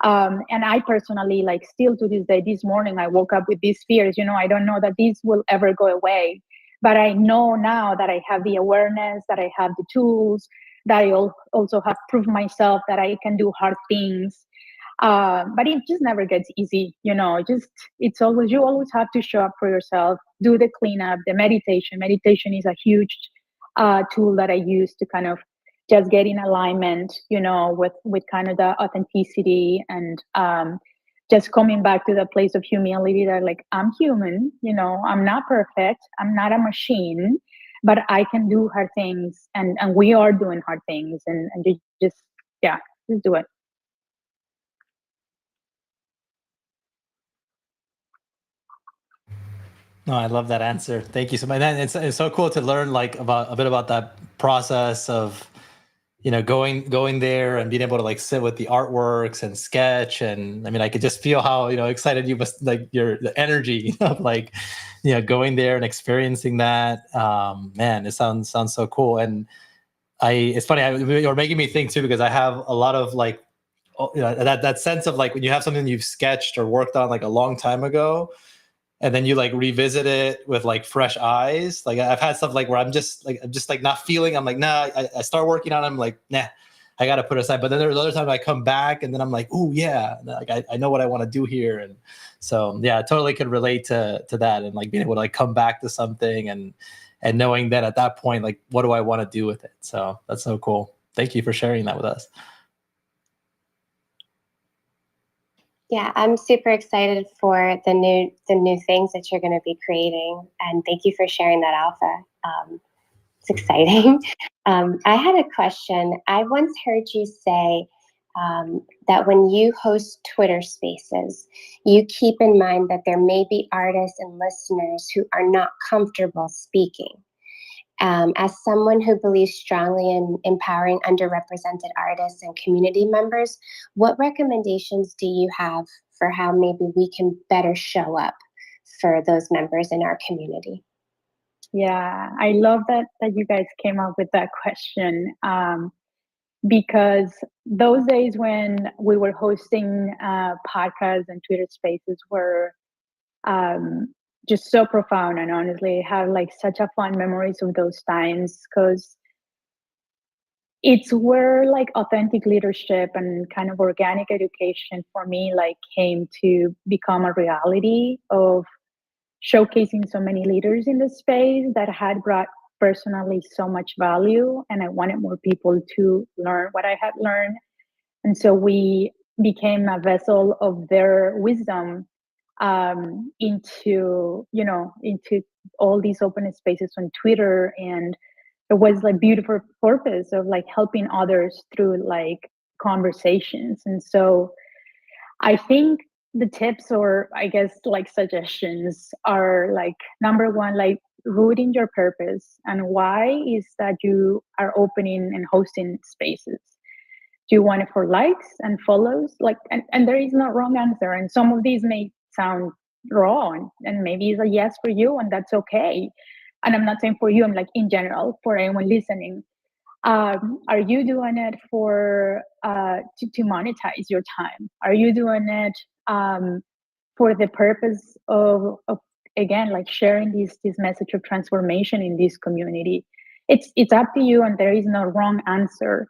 S3: And I personally, like, still to this day, this morning, I woke up with these fears. I don't know that this will ever go away, but I know now that I have the awareness, that I have the tools, that I also have proved myself that I can do hard things. But it just never gets easy, it's always, you always have to show up for yourself, do the cleanup, the meditation. Meditation is a huge tool that I use to kind of just get in alignment, with kind of the authenticity, and just coming back to the place of humility that, like, I'm human, I'm not perfect, I'm not a machine, but I can do hard things, and we are doing hard things, and you just do it.
S1: No, I love that answer. Thank you so much. And it's so cool to learn like about a bit about that process of, going there and being able to like sit with the artworks and sketch. And I mean, I could just feel how, excited you must, like, the energy of like, going there and experiencing that. Man, it sounds so cool. And it's funny. You're making me think too, because I have a lot of like, that sense of like when you have something you've sketched or worked on like a long time ago, and then you like revisit it with like fresh eyes. Like I've had stuff like where I'm just like not feeling. I'm like, nah. I start working on it. I'm like, nah, I got to put it aside. But then there's other times I come back and then I'm like, oh yeah, like I know what I want to do here. And so yeah, I totally could relate to that, and like being able to like come back to something and knowing that at that point, like, what do I want to do with it? So that's so cool. Thank you for sharing that with us.
S2: Yeah, I'm super excited for the new things that you're going to be creating, and thank you for sharing that, Alpha. It's exciting. I had a question. I once heard you say that when you host Twitter Spaces, you keep in mind that there may be artists and listeners who are not comfortable speaking. As someone who believes strongly in empowering underrepresented artists and community members, what recommendations do you have for how maybe we can better show up for those members in our community?
S3: Yeah, I love that you guys came up with that question, because those days when we were hosting podcasts and Twitter Spaces were just so profound, and honestly I have like such a fond memories of those times, because it's where like authentic leadership and kind of organic education for me like came to become a reality of showcasing so many leaders in the space that had brought personally so much value, and I wanted more people to learn what I had learned. And so we became a vessel of their wisdom, into all these open spaces on Twitter. And it was like beautiful purpose of like helping others through like conversations. And so I think the tips, or I guess like suggestions, are like, number one, like rooting your purpose and why is that you are opening and hosting spaces. Do you want it for likes and follows? Like, and there is no wrong answer. And some of these may sound wrong, and maybe it's a yes for you, and that's okay. And I'm not saying for you, I'm like in general for anyone listening. Are you doing it for to monetize your time? Are you doing it for the purpose of again like sharing this message of transformation in this community? It's up to you, and there is no wrong answer.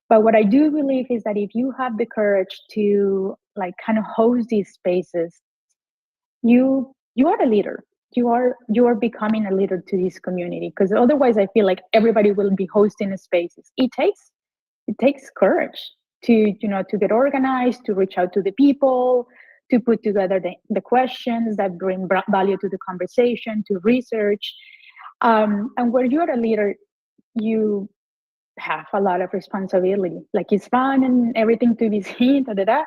S3: But what I do believe is that if you have the courage to like kind of host these spaces, you are a leader. You are becoming a leader to this community, because otherwise I feel like everybody will be hosting spaces. It takes courage to to get organized, to reach out to the people, to put together the questions that bring value to the conversation, to research. And where you're a leader, you have a lot of responsibility. Like, it's fun and everything to be seen, da, da, da.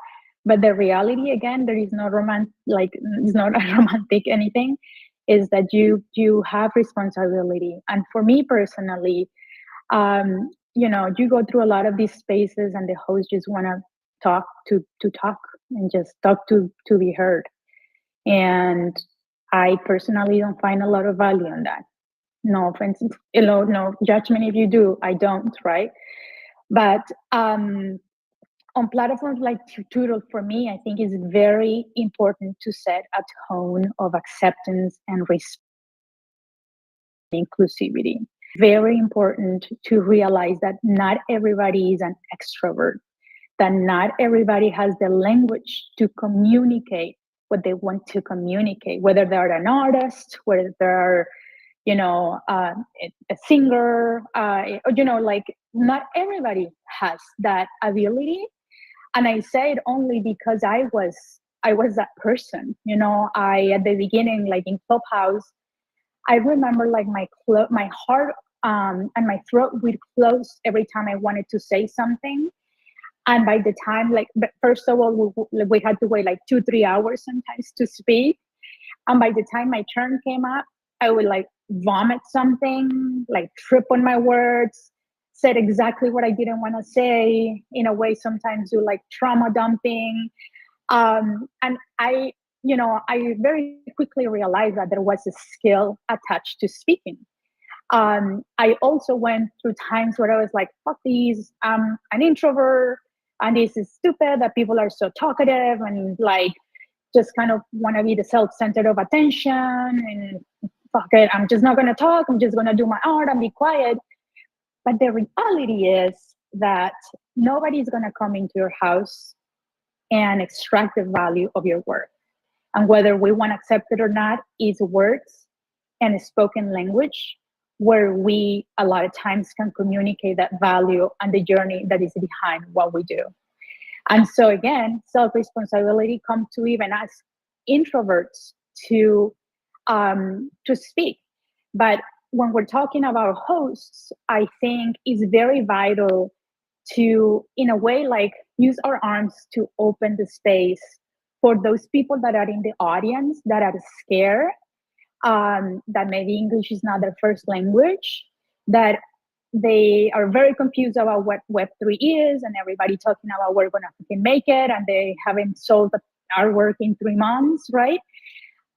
S3: But the reality, again, there is no like it's not a romantic anything, is that you have responsibility. And for me personally, you go through a lot of these spaces and the host just want to talk to talk, and just talk to be heard. And I personally don't find a lot of value in that. No offense, no judgment if you do. I don't, right? But on platforms like Twitter, for me, I think it's very important to set a tone of acceptance and respect, inclusivity. Very important to realize that not everybody is an extrovert, that not everybody has the language to communicate what they want to communicate, whether they're an artist, whether they're a singer, like not everybody has that ability. And I say it only because I was that person. I, at the beginning, like in Clubhouse, I remember like my heart and my throat would close every time I wanted to say something. And by the time, like, first of all, we had to wait like 2-3 hours sometimes to speak. And by the time my turn came up, I would like vomit something, like trip on my words, said exactly what I didn't want to say, in a way sometimes do like trauma dumping. And I very quickly realized that there was a skill attached to speaking. I also went through times where I was like, fuck these, I'm an introvert and this is stupid that people are so talkative and like just kind of want to be the self-centered of attention and fuck it, I'm just not going to talk, I'm just going to do my art and be quiet. But the reality is that nobody's going to come into your house and extract the value of your work. And whether we want to accept it or not, is words and spoken language where we a lot of times can communicate that value and the journey that is behind what we do. And so again, self-responsibility comes to even us introverts to speak. But when we're talking about hosts, I think it's very vital to, in a way, like use our arms to open the space for those people that are in the audience that are scared, that maybe English is not their first language, that they are very confused about what Web3 is, and everybody talking about we're gonna fucking make it, and they haven't sold our work in 3 months, right?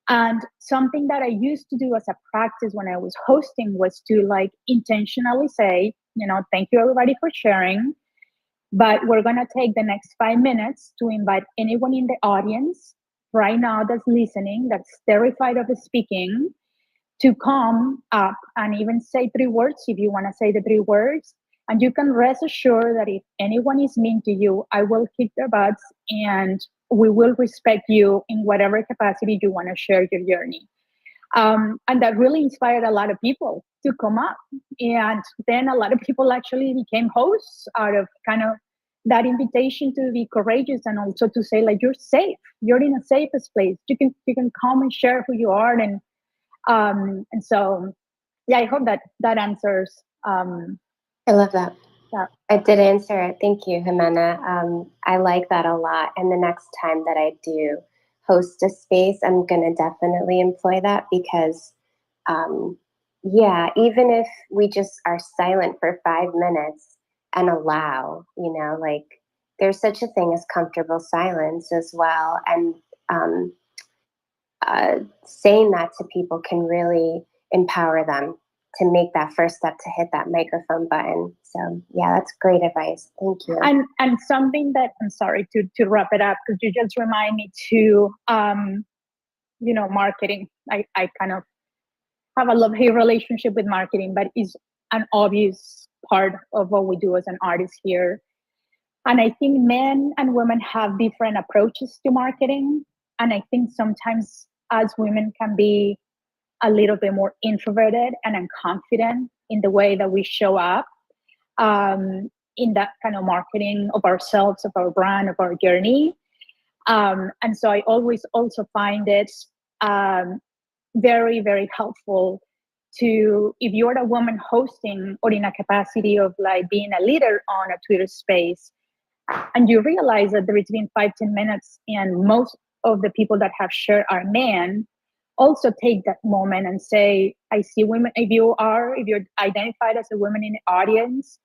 S3: And something that I used to do as a practice when I was hosting was to like intentionally say, thank you everybody for sharing, but we're going to take the next 5 minutes to invite anyone in the audience right now that's listening, that's terrified of speaking, to come up and even say 3 words if you want to say the 3 words. And you can rest assured that if anyone is mean to you, I will kick their butts and we will respect you in whatever capacity you want to share your journey. And that really inspired a lot of people to come up. And then a lot of people actually became hosts out of kind of that invitation to be courageous and also to say, like, you're safe. You're in a safest place. You can come and share who you are. And so, yeah, I hope that answers.
S2: I love that.
S3: Yeah.
S2: I did answer it. Thank you, Jimena. I like that a lot. And the next time that I do host a space, I'm going to definitely employ that because, even if we just are silent for 5 minutes and allow, like there's such a thing as comfortable silence as well. And saying that to people can really empower them to make that first step to hit that microphone button. So yeah, that's great advice. Thank you.
S3: And something that, I'm sorry to wrap it up, because you just remind me to, marketing. I kind of have a love-hate relationship with marketing, but it's an obvious part of what we do as an artist here. And I think men and women have different approaches to marketing. And I think sometimes as women can be a little bit more introverted and unconfident in the way that we show up in that kind of marketing of ourselves, of our brand, of our journey. And so I always also find it very, very helpful to, if you're a woman hosting or in a capacity of like being a leader on a Twitter space, and you realize that there is been 5-10 minutes and most of the people that have shared are men, also take that moment and say, I see women. If you're identified as a woman in the audience,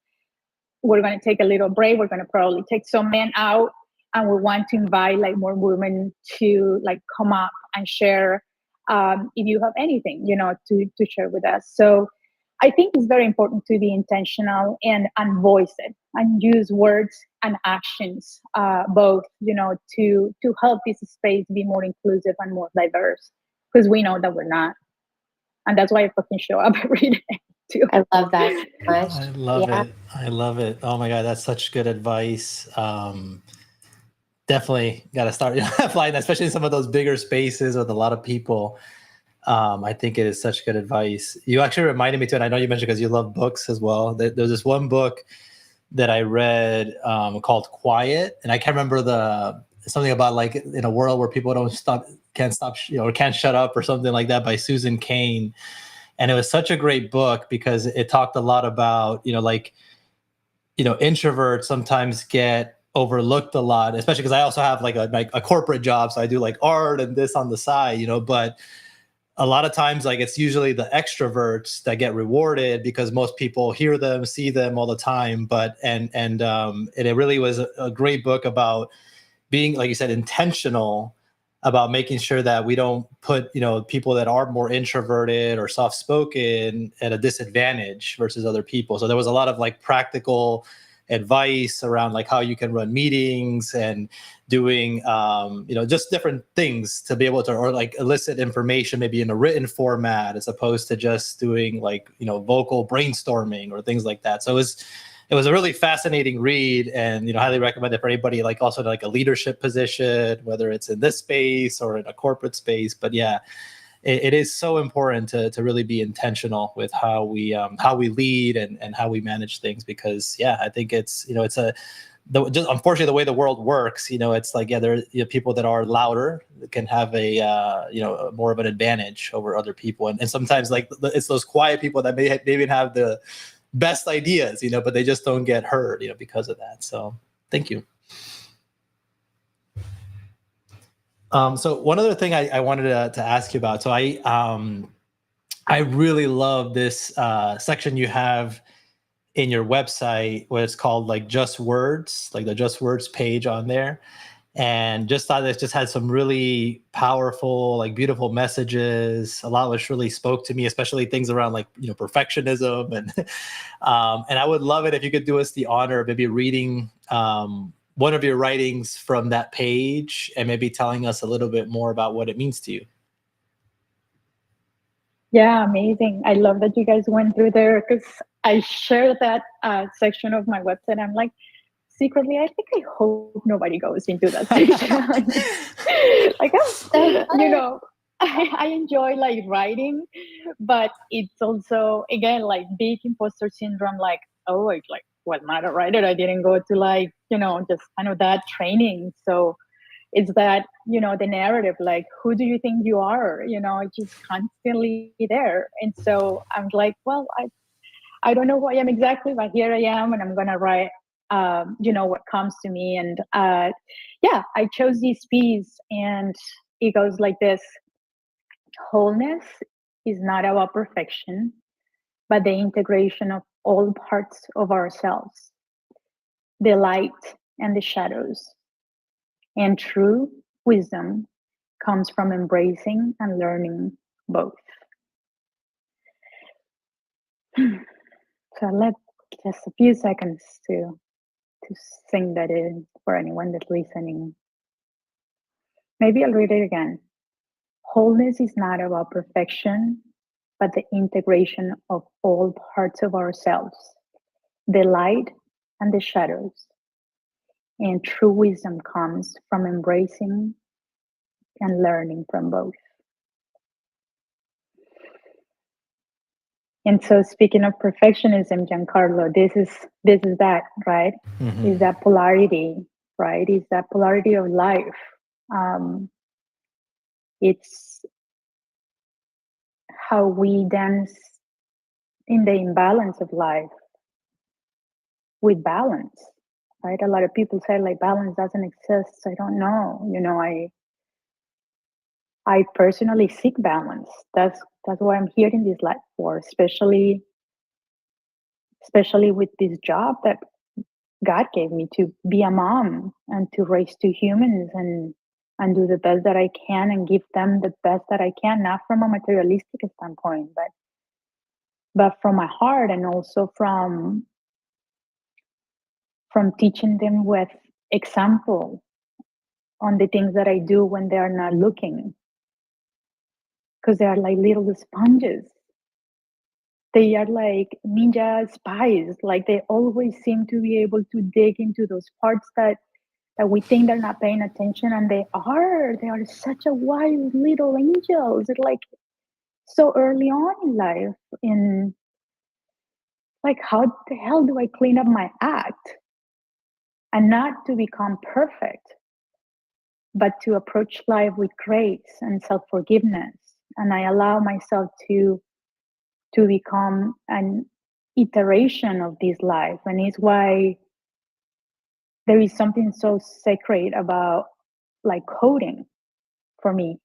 S3: we're going to take a little break. We're going to probably take some men out, and we want to invite like more women to like come up and share if you have anything, to share with us. So I think it's very important to be intentional and voice it and use words and actions, both, to help this space be more inclusive and more diverse, because we know that we're not. And that's why I fucking show up every day too.
S2: I love that so much.
S1: I love it. I love it. Oh my God, that's such good advice. Definitely got to start applying that, especially in some of those bigger spaces with a lot of people. I think it is such good advice. You actually reminded me too, and I know you mentioned because you love books as well. There's this one book that I read called Quiet, and I can't remember something about like in a world where people can't stop, or can't shut up or something like that, by Susan Cain. And it was such a great book because it talked a lot about, introverts sometimes get overlooked a lot, especially because I also have like a corporate job. So I do like art and this on the side, but a lot of times, like, it's usually the extroverts that get rewarded because most people hear them, see them all the time. But and it really was a great book about being, like you said, intentional about making sure that we don't put, people that are more introverted or soft spoken at a disadvantage versus other people. So there was a lot of like practical advice around like how you can run meetings and doing just different things to be able to, or like elicit information maybe in a written format as opposed to just doing like vocal brainstorming or things like that. So it was a really fascinating read, and highly recommend it for anybody like also like a leadership position, whether it's in this space or in a corporate space. But yeah, it is so important to really be intentional with how we lead and how we manage things, because I think it's just unfortunately the way the world works, it's like there are people that are louder can have a more of an advantage over other people, and sometimes like it's those quiet people that may even have the best ideas, but they just don't get heard, because of that. So thank you. So one other thing I wanted to ask you about. So I really love this section you have in your website where it's called like Just Words, like the Just Words page on there. And just thought it just had some really powerful, like beautiful messages. A lot which really spoke to me, especially things around like perfectionism, and I would love it if you could do us the honor of maybe reading one of your writings from that page and maybe telling us a little bit more about what it means to you.
S3: Yeah, amazing. I love that you guys went through there, because I share that section of my website. I'm like, secretly, I think I hope nobody goes into that section. Like, I enjoy like writing, but it's also, again, like big imposter syndrome. Like, oh, like, what matter writer? I didn't go to like, just kind of that training. So it's that, the narrative, like, who do you think you are? It's just constantly there. And so I'm like, well, I don't know who I am exactly, but here I am, and I'm going to write, what comes to me. And I chose this piece, and it goes like this: wholeness is not about perfection, but the integration of all parts of ourselves, the light and the shadows. And true wisdom comes from embracing and learning both. So let's just a few seconds to sing that in for anyone that's listening. Maybe I'll read it again. Wholeness is not about perfection, but the integration of all parts of ourselves, the light and the shadows. And true wisdom comes from embracing and learning from both. And so, speaking of perfectionism, Giancarlo, this is that, right?
S1: Mm-hmm.
S3: Is that polarity, right? Is that polarity of life? It's how we dance in the imbalance of life with balance, right? A lot of people say like balance doesn't exist. I don't know. I personally seek balance. That's what I'm here in this life for, especially with this job that God gave me, to be a mom and to raise two humans and do the best that I can and give them the best that I can, not from a materialistic standpoint, but from my heart, and also from teaching them with example on the things that I do when they are not looking, because they are like little sponges. They are like ninja spies. Like, they always seem to be able to dig into those parts that we think they're not paying attention, and they are such a wise little angels. It's like so early on in life, in like, how the hell do I clean up my act, and not to become perfect, but to approach life with grace and self-forgiveness. And I allow myself to become an iteration of this life. And it's why there is something so sacred about like coding for me.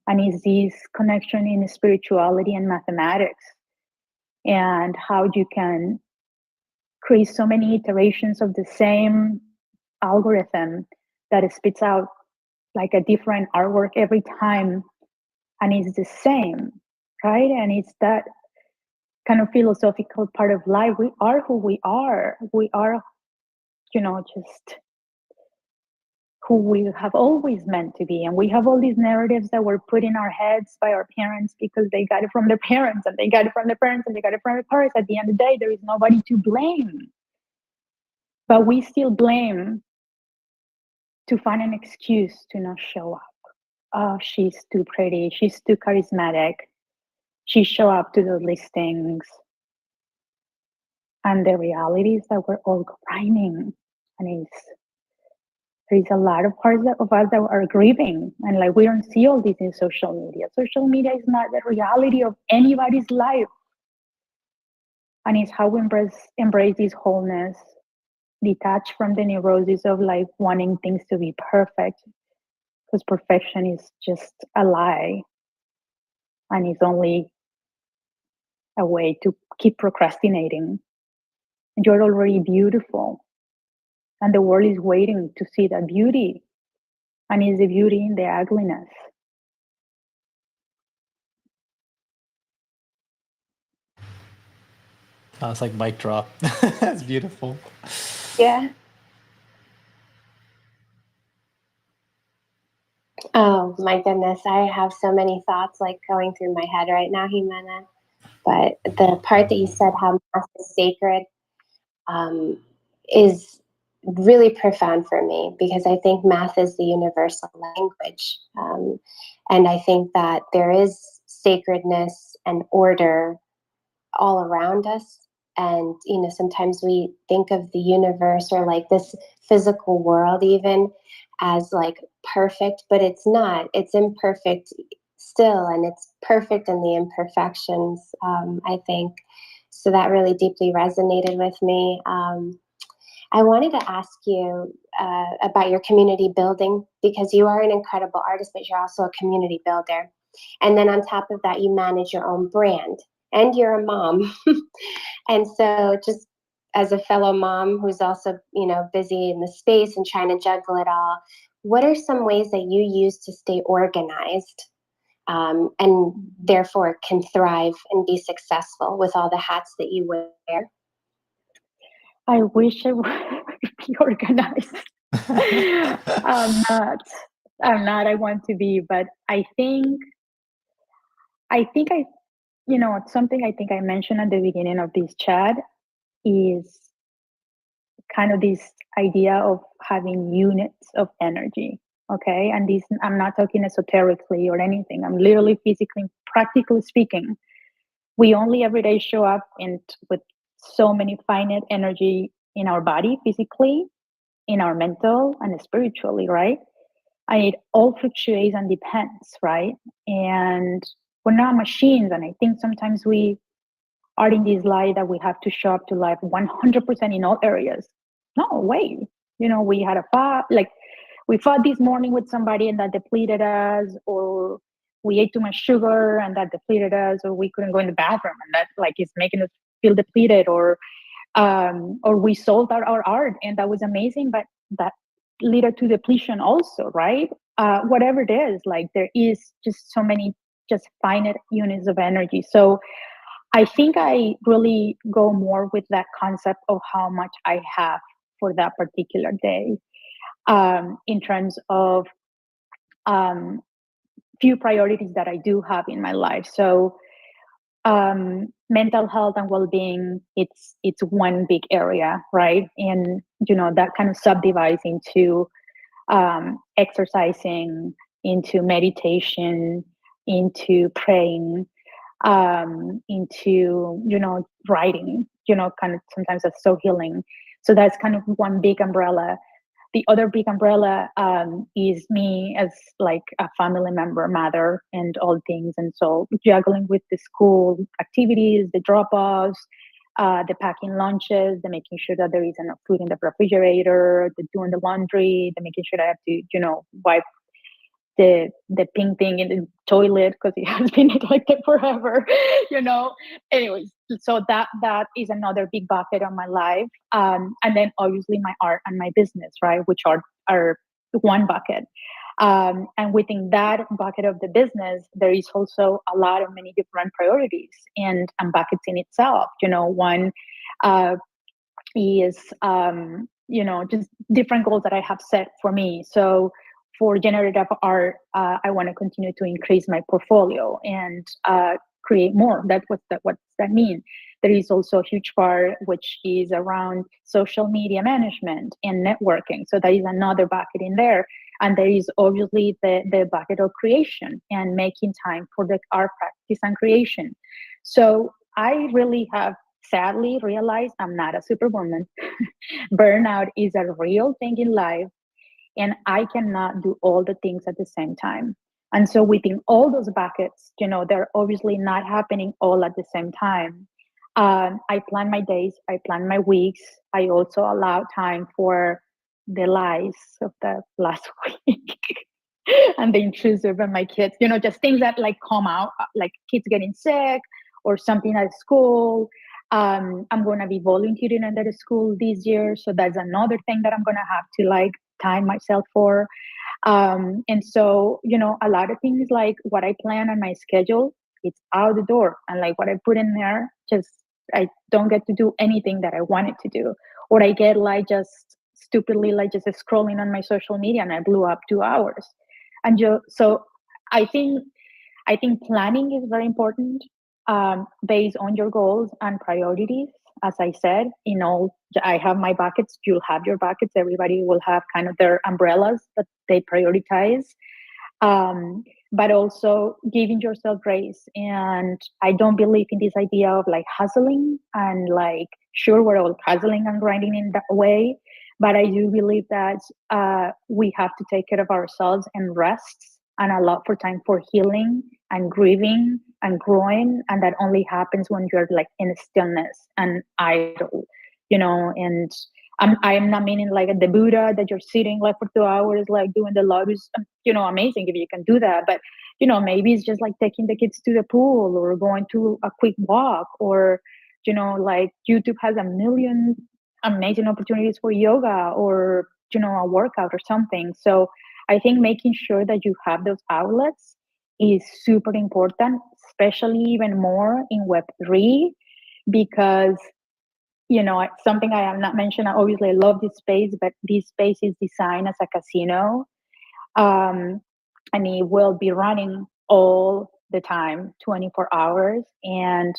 S3: And it's this connection in spirituality and mathematics, and how you can create so many iterations of the same algorithm that it spits out like a different artwork every time, and it's the same, right? And it's that kind of philosophical part of life. We are who we are. We are, just who we have always meant to be. And we have all these narratives that were put in our heads by our parents because they got it from their parents, and they got it from their parents, and they got it from their parents. At the end of the day, there is nobody to blame. But we still blame to find an excuse to not show up. Oh, she's too pretty. She's too charismatic. She show up to the listings. And the reality is that we're all grinding. And there's a lot of parts of us that are grieving. And like, we don't see all this in social media. Social media is not the reality of anybody's life. And it's how we embrace this wholeness, detach from the neurosis of like wanting things to be perfect, because perfection is just a lie, and it's only a way to keep procrastinating. And you're already beautiful, and the world is waiting to see that beauty, and it's the beauty in the ugliness.
S1: It's like mic drop. That's beautiful.
S3: Yeah.
S2: Oh my goodness, I have so many thoughts like going through my head right now, Jimena. But the part that you said, how math is sacred, is really profound for me, because I think math is the universal language. And I think that there is sacredness and order all around us. And, sometimes we think of the universe or like this physical world even as like perfect, but it's not. It's imperfect still, and it's perfect in the imperfections, I think. So that really deeply resonated with me. I wanted to ask you about your community building, because you are an incredible artist, but you're also a community builder. And then on top of that, you manage your own brand, and you're a mom. And so just as a fellow mom who's also, busy in the space and trying to juggle it all, what are some ways that you use to stay organized, and therefore can thrive and be successful with all the hats that you wear?
S3: I wish I would be organized. I'm not. I want to be, but I think something I think I mentioned at the beginning of this chat is kind of this idea of having units of energy. Okay. And this, I'm not talking esoterically or anything. I'm literally physically, practically speaking. We only every day show up with so many finite energy in our body, physically, in our mental, and spiritually, right? And it all fluctuates and depends, right? And we're not machines. And I think sometimes we are in this lie that we have to show up to life 100% in all areas. No, wait. We had a fight, like we fought this morning with somebody and that depleted us, or we ate too much sugar and that depleted us, or we couldn't go in the bathroom and that like is making us feel depleted, or we sold our art and that was amazing, but that led to depletion also, right? Whatever it is, like there is just so many just finite units of energy. So I think I really go more with that concept of how much I have for that particular day, in terms of few priorities that I do have in my life. So mental health and well-being, it's one big area, right? And that kind of subdivides into exercising, into meditation, into praying, into writing, kind of sometimes that's so healing. So that's kind of one big umbrella. The other big umbrella is me as like a family member, mother, and all things. And so juggling with the school activities, the drop-offs, the packing lunches, the making sure that there is enough food in the refrigerator, the doing the laundry, the making sure that I have to, wipe the pink thing in the toilet because it has been neglected forever, Anyways, so that is another big bucket on my life. And then obviously my art and my business, right, which are one bucket. And within that bucket of the business, there is also a lot of many different priorities and buckets in itself. One is just different goals that I have set for me. So for generative art, I want to continue to increase my portfolio and create more. What's that mean? There is also a huge part which is around social media management and networking. So that is another bucket in there. And there is obviously the bucket of creation and making time for the art practice and creation. So I really have sadly realized I'm not a superwoman. Burnout is a real thing in life, and I cannot do all the things at the same time. And so within all those buckets, they're obviously not happening all at the same time. I plan my days, I plan my weeks. I also allow time for the lies of the last week and the intrusive and my kids, just things that like come out, like kids getting sick or something at school. I'm going to be volunteering under the school this year. So that's another thing that I'm going to have to like time myself for. And so, a lot of things like what I plan on my schedule, it's out the door. And like what I put in there, I don't get to do anything that I wanted to do. Or I get like just stupidly like just scrolling on my social media and I blew up 2 hours. And so I think planning is very important, based on your goals and priorities. As I said, I have my buckets, you'll have your buckets, everybody will have kind of their umbrellas that they prioritize. But also giving yourself grace. And I don't believe in this idea of like hustling and like, sure, we're all hustling and grinding in that way. But I do believe that we have to take care of ourselves and rest and allow for time for healing and grieving and growing. And that only happens when you're like in stillness and idle, and I'm not meaning like the Buddha that you're sitting like for 2 hours, like doing the lotus, amazing if you can do that. But, maybe it's just like taking the kids to the pool or going to a quick walk or, like YouTube has a million amazing opportunities for yoga or, a workout or something. So I think making sure that you have those outlets is super important, especially even more in Web3, because something I have not mentioned. I obviously love this space, but this space is designed as a casino, and it will be running all the time, 24 hours. And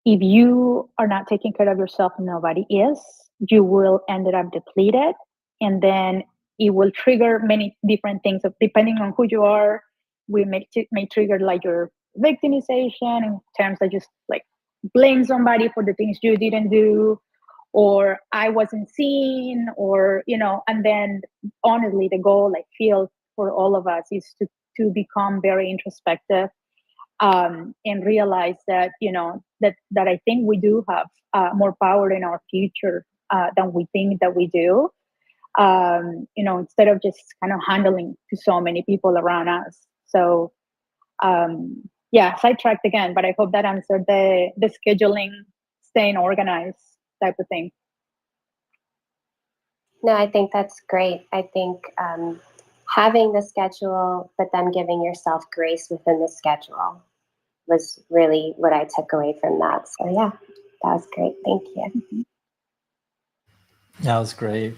S3: if you are not taking care of yourself, nobody is. You will end up depleted, and then it will trigger many different things. Depending on who you are, we may trigger like your victimization in terms of just like blame somebody for the things you didn't do, or I wasn't seen, or and then honestly the goal I feel for all of us is to become very introspective, and realize that that I think we do have more power in our future than we think that we do, instead of just kind of handling to so many people around us. So yeah, sidetracked again, but I hope that answered the scheduling, staying organized type of thing.
S2: No, I think that's great. I think having the schedule, but then giving yourself grace within the schedule was really what I took away from that. So yeah, that was great. Thank you.
S1: That was great.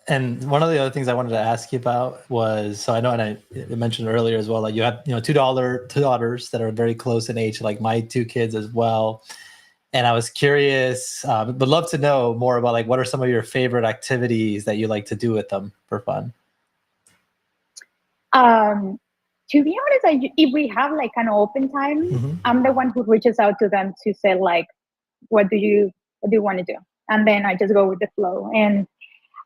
S1: And one of the other things I wanted to ask you about was, so I know, and I mentioned earlier as well, like you have, two daughters that are very close in age, like my 2 kids as well. And I was curious, would love to know more about like, what are some of your favorite activities that you like to do with them for fun?
S3: To be honest, if we have like an open time, I'm the one who reaches out to them to say like, what do you want to do? And then I just go with the flow. And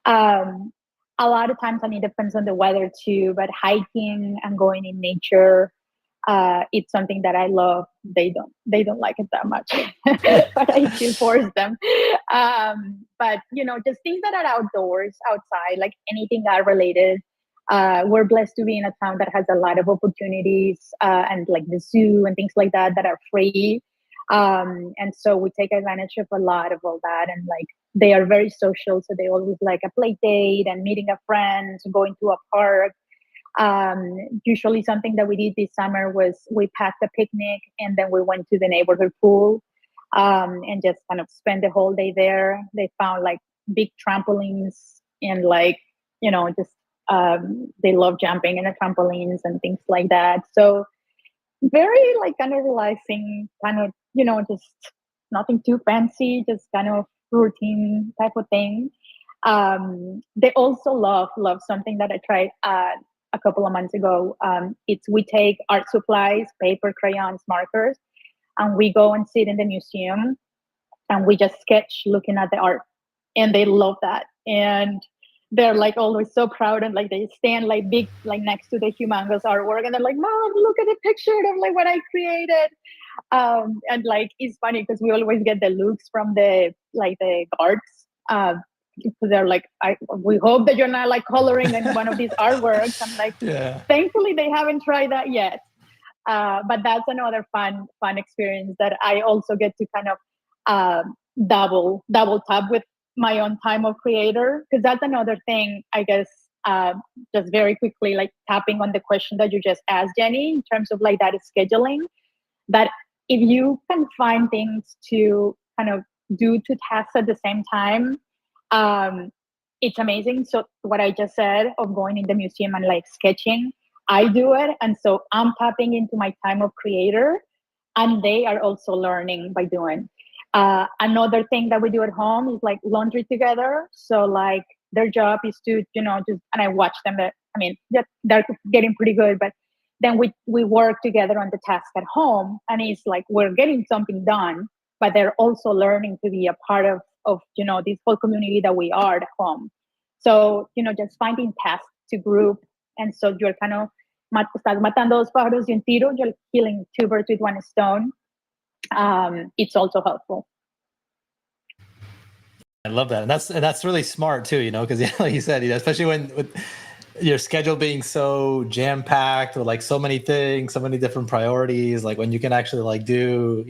S3: a lot of times, it depends on the weather too, but hiking and going in nature, it's something that I love. They don't like it that much, but I still force them. But just things that are outdoors, outside, like anything art related. We're blessed to be in a town that has a lot of opportunities, and like the zoo and things like that are free. And so we take advantage of a lot of all that, and like they are very social, so they always like a play date and meeting a friend, going to a park. Usually something that we did this summer was we packed a picnic and then we went to the neighborhood pool, and just kind of spent the whole day there. They found like big trampolines and like, just they love jumping in the trampolines and things like that. So very like kind of relaxing, kind of, just nothing too fancy, just kind of routine type of thing. They also love something that I tried a couple of months ago. It's we take art supplies, paper, crayons, markers, and we go and sit in the museum and we just sketch looking at the art, and they love that. And they're like always so proud, and like they stand like big like next to the humongous artwork, and they're like, "Mom, look at the picture of like what I created." And like it's funny because we always get the looks from the guards. Because they're like, we hope that you're not like coloring in one of these artworks. I'm like,
S1: Yeah.
S3: thankfully they haven't tried that yet. But that's another fun experience that I also get to kind of double tap with my own time of creator, because that's another thing, I guess. Just very quickly, like tapping on the question that you just asked, Jenny, in terms of like that scheduling, that if you can find things to kind of do two tasks at the same time, it's amazing. So what I just said of going in the museum and like sketching, I do it. And so I'm tapping into my time of creator, and they are also learning by doing. Another thing that we do at home is like laundry together. So like their job is to, just, and I watch them. I mean, they're getting pretty good, but then we work together on the task at home, and it's like we're getting something done, but they're also learning to be a part of this whole community that we are at home. So just finding tasks to group, and so you're kind of estás matando dos pájaros de un tiro. You're killing two birds with one stone. It's also helpful.
S1: I love that, and that's really smart too. Because like you said, especially with your schedule being so jam packed with like so many things, so many different priorities. Like when you can actually like do,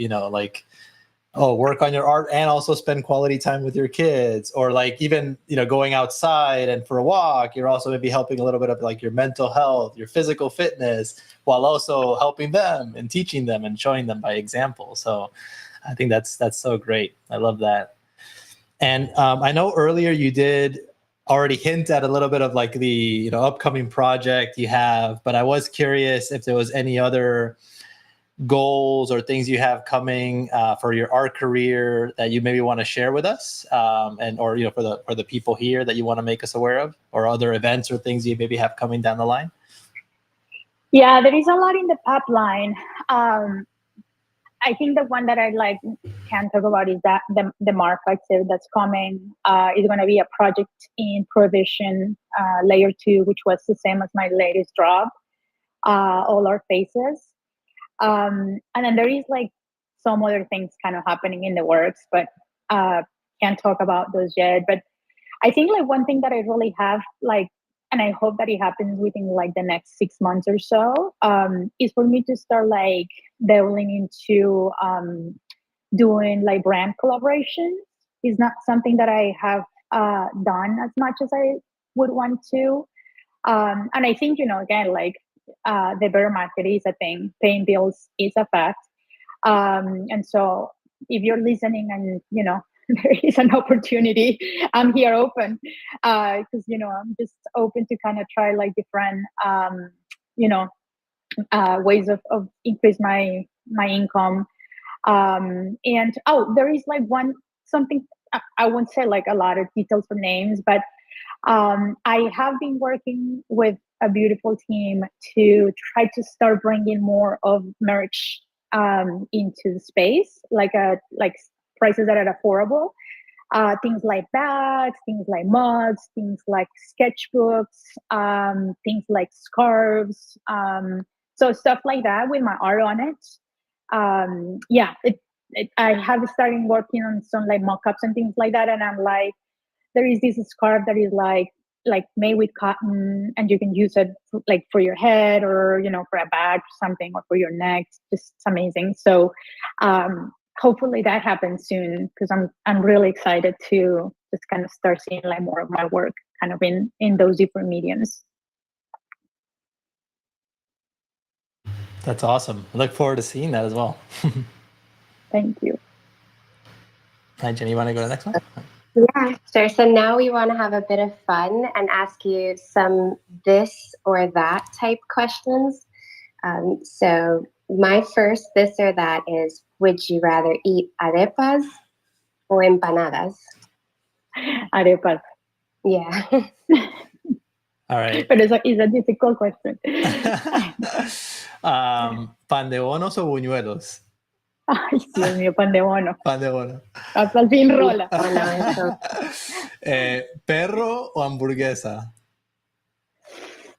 S1: work on your art and also spend quality time with your kids, or like even going outside and for a walk, you're also maybe helping a little bit of like your mental health, your physical fitness, while also helping them and teaching them and showing them by example. So I think that's so great. I love that. And I know earlier you did already hint at a little bit of like the upcoming project you have, but I was curious if there was any other goals or things you have coming for your art career that you maybe want to share with us, and or for the people here that you want to make us aware of, or other events or things you maybe have coming down the line.
S3: Yeah, there is a lot in the pipeline. I think the one that I can talk about is that the Mark exhibit that's coming is going to be a project in Prohibition Layer 2, which was the same as my latest drop, All Our Faces. And then there is like some other things kind of happening in the works, but can't talk about those yet. But I think like one thing that I really have and I hope that it happens within like the next 6 months or so, is for me to start like delving into doing like brand collaborations. Is not something that I have done as much as I would want to. And I think, again, like the bear market is a thing, paying bills is a fact. And so if you're listening and, there is an opportunity, I'm here open, because, I'm just open to kind of try like different, ways of increase my income. And, there is like something, I won't say like a lot of details or names, but I have been working with a beautiful team to try to start bringing more of merch into the space, like prices that are affordable. Things like bags, things like mugs, things like sketchbooks, things like scarves. So stuff like that with my art on it. I have started working on some like mock-ups and things like that, and I'm like, there is this scarf that is like made with cotton, and you can use it for your head, or for a bag or something, or for your neck. Just amazing. So hopefully that happens soon, because I'm really excited to just kind of start seeing like more of my work kind of in those different mediums.
S1: That's awesome. I look forward to seeing that as well.
S3: Thank you.
S1: Hi, Jenny, you want to go to the next one?
S2: Yeah, sure. So now we want to have a bit of fun and ask you some this or that type questions. So my first this or that is, would you rather eat arepas or empanadas?
S3: Arepas.
S2: Yeah.
S1: All right.
S3: But it's a difficult question.
S1: Pan de bonos o buñuelos?
S3: Ay, Dios mío, pan de bono.
S1: Pan de bono.
S3: Hasta el fin rola.
S2: Oh, no, eso.
S1: ¿Perro o hamburguesa?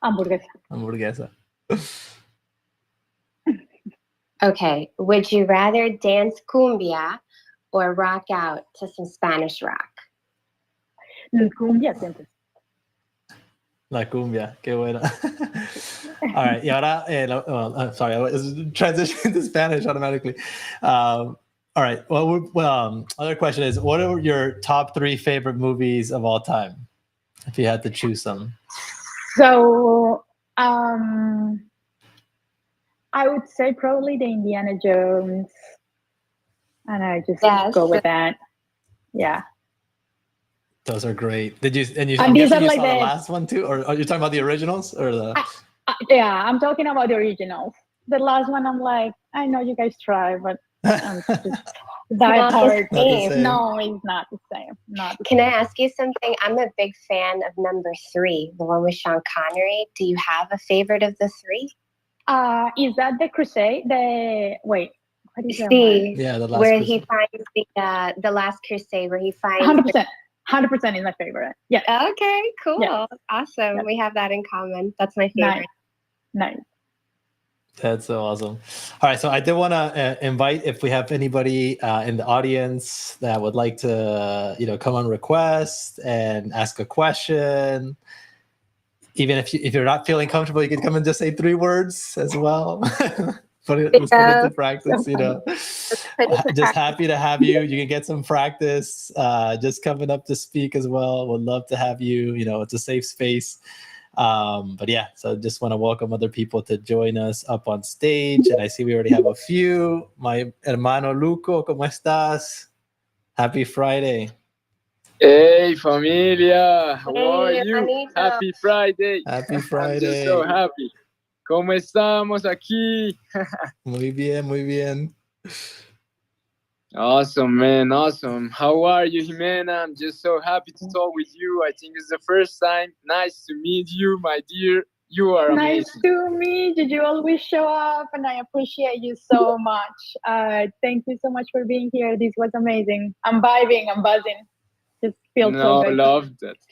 S3: Hamburguesa.
S1: Hamburguesa.
S2: Okay. Would you rather dance cumbia or rock out to some Spanish rock?
S3: Cumbia siempre.
S1: La cumbia, qué buena. All right, y ahora, sorry, I was transitioning to Spanish automatically. All right, other question is, what are your top 3 favorite movies of all time, if you had to choose some?
S3: So, I would say probably the Indiana Jones, and I just go with that. Yeah.
S1: Those are great. I'm
S3: these
S1: guessing
S3: are
S1: you
S3: like
S1: saw the last one too, or are you talking about the originals or the?
S3: Yeah, I'm talking about the originals. The last one, I'm like, I know you guys try, but I'm just that hard. No, it's not the same.
S2: Can I ask you something? I'm a big fan of number 3, the one with Sean Connery. Do you have a favorite of the 3?
S3: Is that the Crusade? What is that?
S1: Yeah, the last
S2: where
S1: Crusade.
S2: He finds the Last Crusade, where he finds
S3: 100% is my favorite. Yeah.
S2: Okay, cool.
S3: Yeah.
S2: Awesome.
S3: Yeah.
S2: We have that in common. That's my favorite.
S3: Nice.
S1: That's so awesome. All right, so I did want to invite, if we have anybody in the audience that would like to, come on request and ask a question. Even if you're not feeling comfortable, you can come and just say 3 words as well. Put it into practice. Just happy to have you. You can get some practice. Just coming up to speak as well. Would love to have you. It's a safe space. But yeah, so just want to welcome other people to join us up on stage. And I see we already have a few. My hermano Luco, ¿cómo estás? Happy Friday.
S4: Hey, familia. How are you?
S2: Juanito.
S4: Happy Friday.
S1: Happy Friday.
S4: I'm just so happy. ¿Cómo estamos aquí?
S1: Muy bien, muy bien.
S4: Awesome, man. Awesome. How are you, Jimena? I'm just so happy to talk with you. I think it's the first time. Nice to meet you, my dear. You are amazing.
S3: Nice to meet you. You always show up, and I appreciate you so much. Thank you so much for being here. This was amazing. I'm vibing. I'm buzzing. Just feels so good.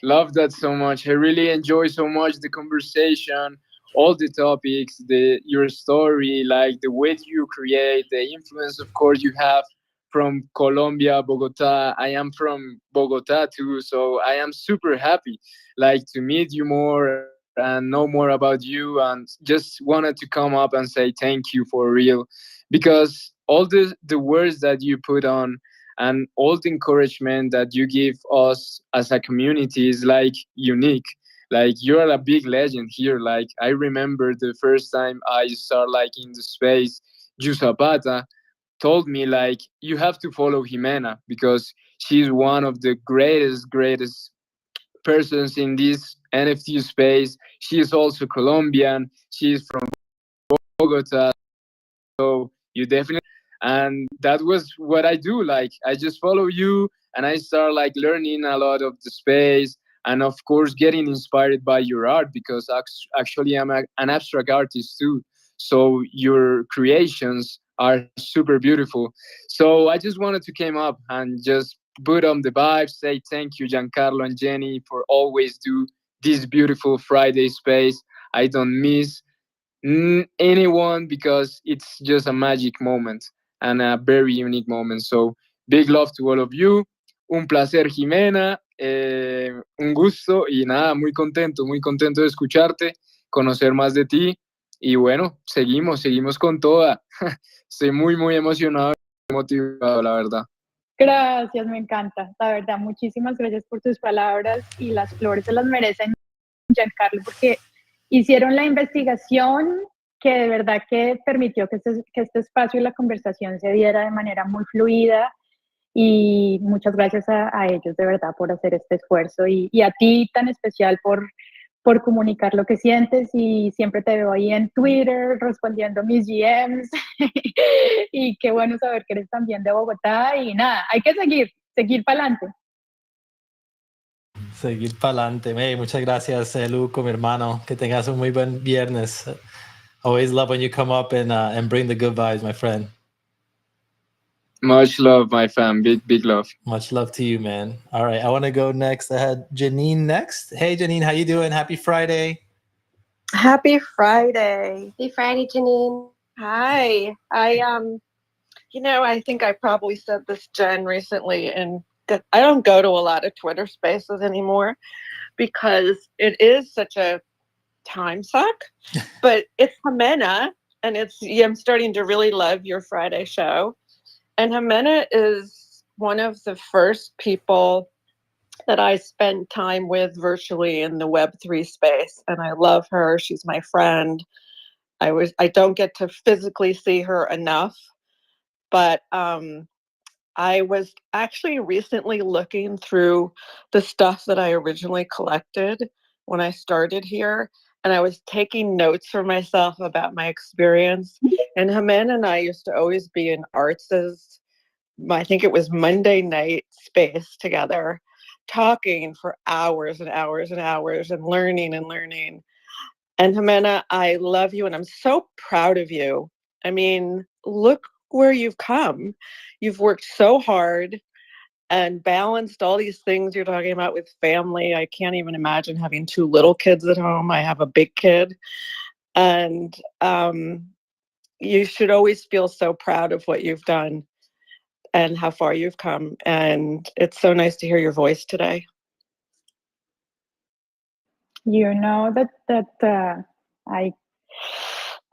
S4: Love that so much. I really enjoy so much the conversation, all the topics, your story, like the way you create, the influence, of course, you have from Colombia, Bogota. I am from Bogota too, so I am super happy, like, to meet you more and know more about you, and just wanted to come up and say thank you for real, because all the words that you put on and all the encouragement that you give us as a community is like unique. Like, you're a big legend here. Like, I remember the first time I started like in the space, Zapata told me, like, you have to follow Jimena because she's one of the greatest persons in this NFT space. She is also Colombian. She's from Bogota. So you definitely, and that was what I do. Like, I just follow you and I start like learning a lot of the space, and of course getting inspired by your art, because actually I'm an abstract artist too. So your creations are super beautiful. So I just wanted to come up and just put on the vibe, say thank you, Giancarlo and Jenny, for always do this beautiful Friday space. I don't miss anyone, because it's just a magic moment and a very unique moment. So big love to all of you. Un placer, Jimena. Un gusto y nada, muy contento de escucharte, conocer más de ti. Y bueno, seguimos con toda. Estoy muy emocionado y motivado, la verdad.
S3: Gracias, me encanta. La verdad, muchísimas gracias por tus palabras, y las flores se las merecen, Giancarlo, porque hicieron la investigación que de verdad que permitió que este espacio y la conversación se diera de manera muy fluida. Y muchas gracias a ellos de verdad por hacer este esfuerzo y a ti tan especial por comunicar lo que sientes y siempre te veo ahí en Twitter respondiendo mis GMs y qué bueno saber que eres también de Bogotá y nada, hay que seguir para adelante.
S1: Seguir para adelante. Hey, muchas gracias, Luco, mi hermano. Que tengas un muy buen viernes. Always love when you come up and bring the good vibes, my friend.
S4: Much love, my fam. Big love.
S1: Much love to you, man. All right, I want to go next. I had Janine next. Hey, Janine, how you doing? Happy Friday.
S5: Happy Friday.
S2: Happy Friday, Janine.
S5: Hi. I think I probably said this, Jen, recently, and that I don't go to a lot of Twitter spaces anymore because it is such a time suck. But it's Jimena, and I'm starting to really love your Friday show. And Jimena is one of the first people that I spend time with virtually in the Web3 space. And I love her. She's my friend. I don't get to physically see her enough, but I was actually recently looking through the stuff that I originally collected when I started here. And I was taking notes for myself about my experience. And Jimena and I used to always be in Arts's, I think it was Monday night space together, talking for hours and hours and hours and learning and learning. And Jimena, I love you and I'm so proud of you. I mean, look where you've come. You've worked so hard and balanced all these things you're talking about with family. I can't even imagine having 2 little kids at home. I have a big kid. And you should always feel so proud of what you've done and how far you've come. And it's so nice to hear your voice today.
S3: You know that I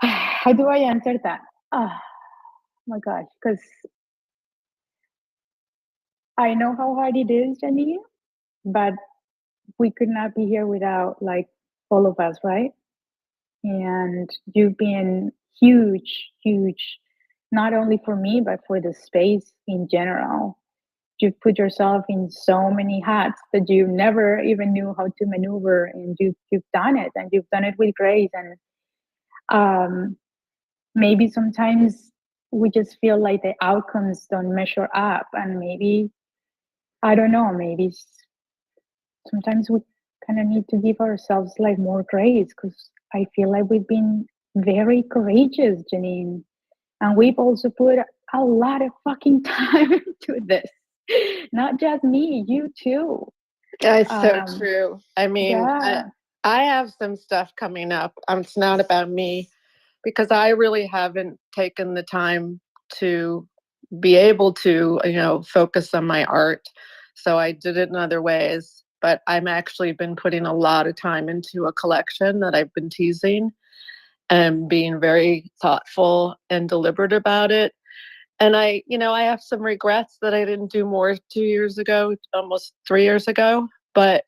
S3: how do I answer that? Oh my gosh, because I know how hard it is, Janine, but we could not be here without like all of us, right? And you've been huge, not only for me, but for the space in general. You've put yourself in so many hats that you never even knew how to maneuver, and you've done it, and you've done it with grace. And maybe sometimes we just feel like the outcomes don't measure up, and maybe I don't know, maybe sometimes we kind of need to give ourselves like more grace, because I feel like we've been very courageous, Janine, and we've also put a lot of fucking time into this. Not just me, you too.
S5: It's so true. I mean,
S3: yeah.
S5: I have some stuff coming up. It's not about me because I really haven't taken the time to be able to, focus on my art. So I did it in other ways. But I'm actually been putting a lot of time into a collection that I've been teasing and being very thoughtful and deliberate about it. And I have some regrets that I didn't do more 2 years ago, almost 3 years ago. But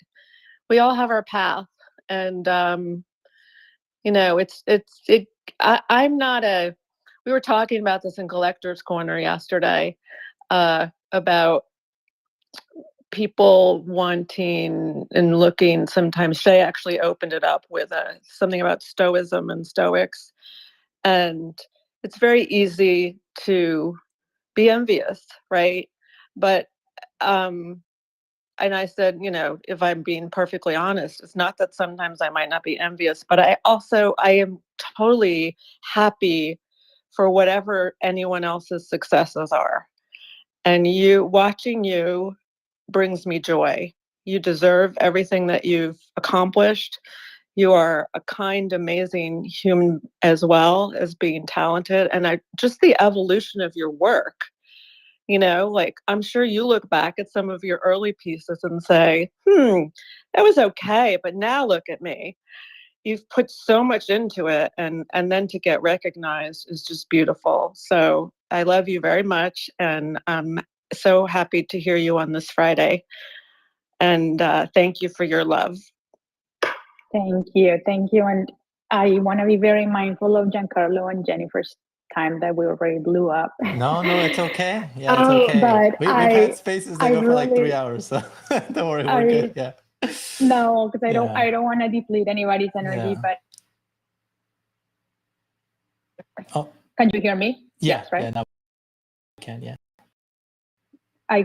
S5: we all have our path, and I'm not a. We were talking about this in Collector's Corner yesterday about people wanting and looking. Sometimes Shay actually opened it up with something about Stoicism and Stoics, and it's very easy to be envious, right? But and I said, if I'm being perfectly honest, it's not that sometimes I might not be envious, but I am totally happy for whatever anyone else's successes are. And watching you brings me joy. You deserve everything that you've accomplished. You are a kind, amazing human as well as being talented. And just the evolution of your work. Like I'm sure you look back at some of your early pieces and say, that was okay, but now look at me. You've put so much into it, and then to get recognized is just beautiful. So I love you very much, and I'm so happy to hear you on this Friday. And thank you for your love.
S3: Thank you. And I want to be very mindful of Giancarlo and Jennifer's time that we already blew up.
S1: No, it's okay. Yeah, it's okay.
S3: But
S1: We've had spaces that
S3: I
S1: go for like 3
S3: really,
S1: hours, so don't worry, we're good. Yeah.
S3: no, because
S1: Yeah.
S3: I don't want to deplete anybody's energy.
S1: Yeah.
S3: But
S1: Oh,
S3: can you hear me?
S1: yeah.
S3: Yes, right.
S1: Yeah, now we can. Yeah.
S3: I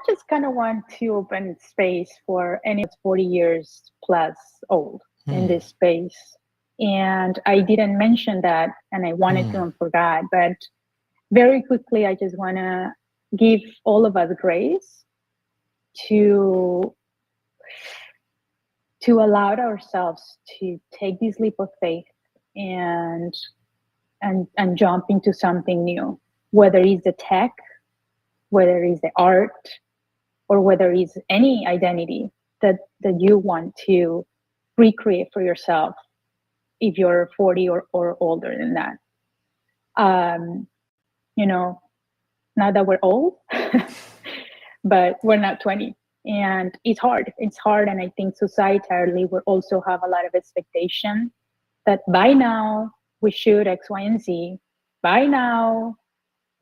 S3: just kind of want to open space for anyone that's 40 years plus old in this space. And I didn't mention that, and I wanted to and forgot. But very quickly, I just want to give all of us grace to allow ourselves to take this leap of faith and jump into something new, whether it's the tech, whether it's the art, or whether it's any identity that you want to recreate for yourself if you're 40 or older than that. You know, not that we're old, but we're not 20. And it's hard. It's hard. And I think societally, we also have a lot of expectation that by now we should X, Y, and Z. By now,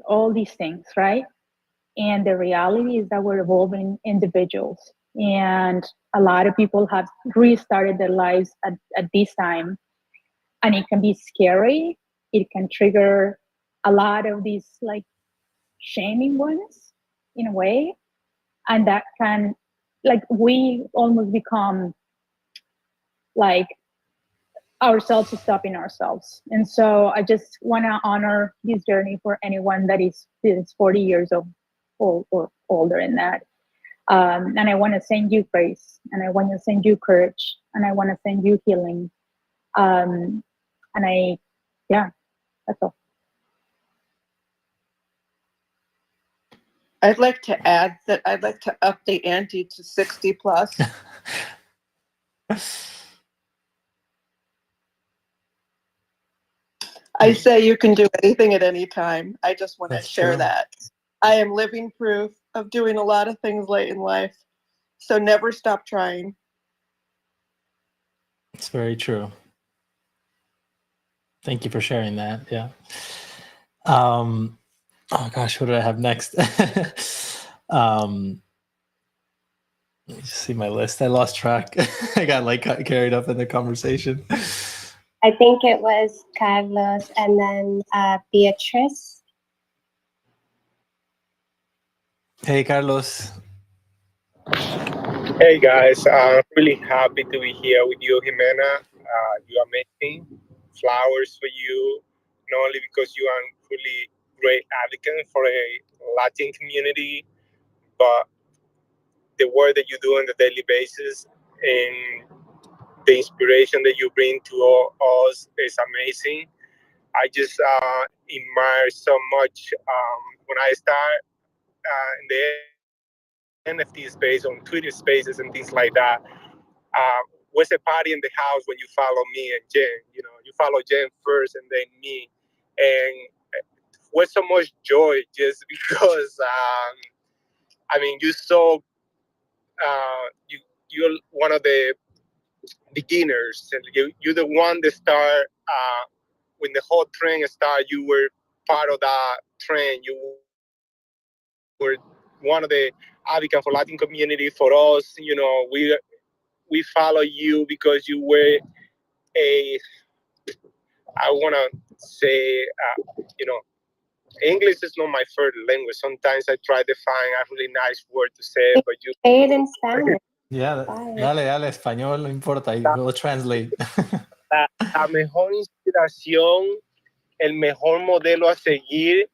S3: all these things, right? And the reality is that we're evolving individuals. And a lot of people have restarted their lives at this time. And it can be scary. It can trigger a lot of these like shaming ones in a way. And that can, like, we almost become like ourselves stopping ourselves. And so I just want to honor this journey for anyone that is 40 years old or older in that. And I want to send you grace, and I want to send you courage, and I want to send you healing. And that's all.
S5: I'd like to add that I'd like to up the ante to 60 plus. I say you can do anything at any time. I just want to share that. I am living proof of doing a lot of things late in life. So never stop trying.
S1: It's very true. Thank you for sharing that. Yeah. Oh gosh, what do I have next? Let me just see my list. I lost track. I got like carried up in the conversation.
S2: I think it was Carlos and then Beatrice.
S1: Hey, Carlos.
S6: Hey guys, I'm really happy to be here with you, Jimena. You're amazing. Flowers for you, not only because you are a really great advocate for a Latin community, but the work that you do on a daily basis and the inspiration that you bring to all us is amazing. I just admire so much when I start in the NFT space, on Twitter spaces and things like that. Was a party in the house when you follow me and Jen. You know, you follow Jen first and then me, and was so much joy just because. I mean, you saw you're one of the beginners, and you're the one that start when the whole trend started. You were part of that trend. You were one of the advocates for Latin community. For us, you know, we follow you because you were a, I want to say, you know, English is not my first language. Sometimes I try to find a really nice word to say, but you
S2: say it in Spanish.
S1: Yeah, dale, español, no importa, we'll translate.
S6: la mejor inspiración, el mejor modelo a seguir,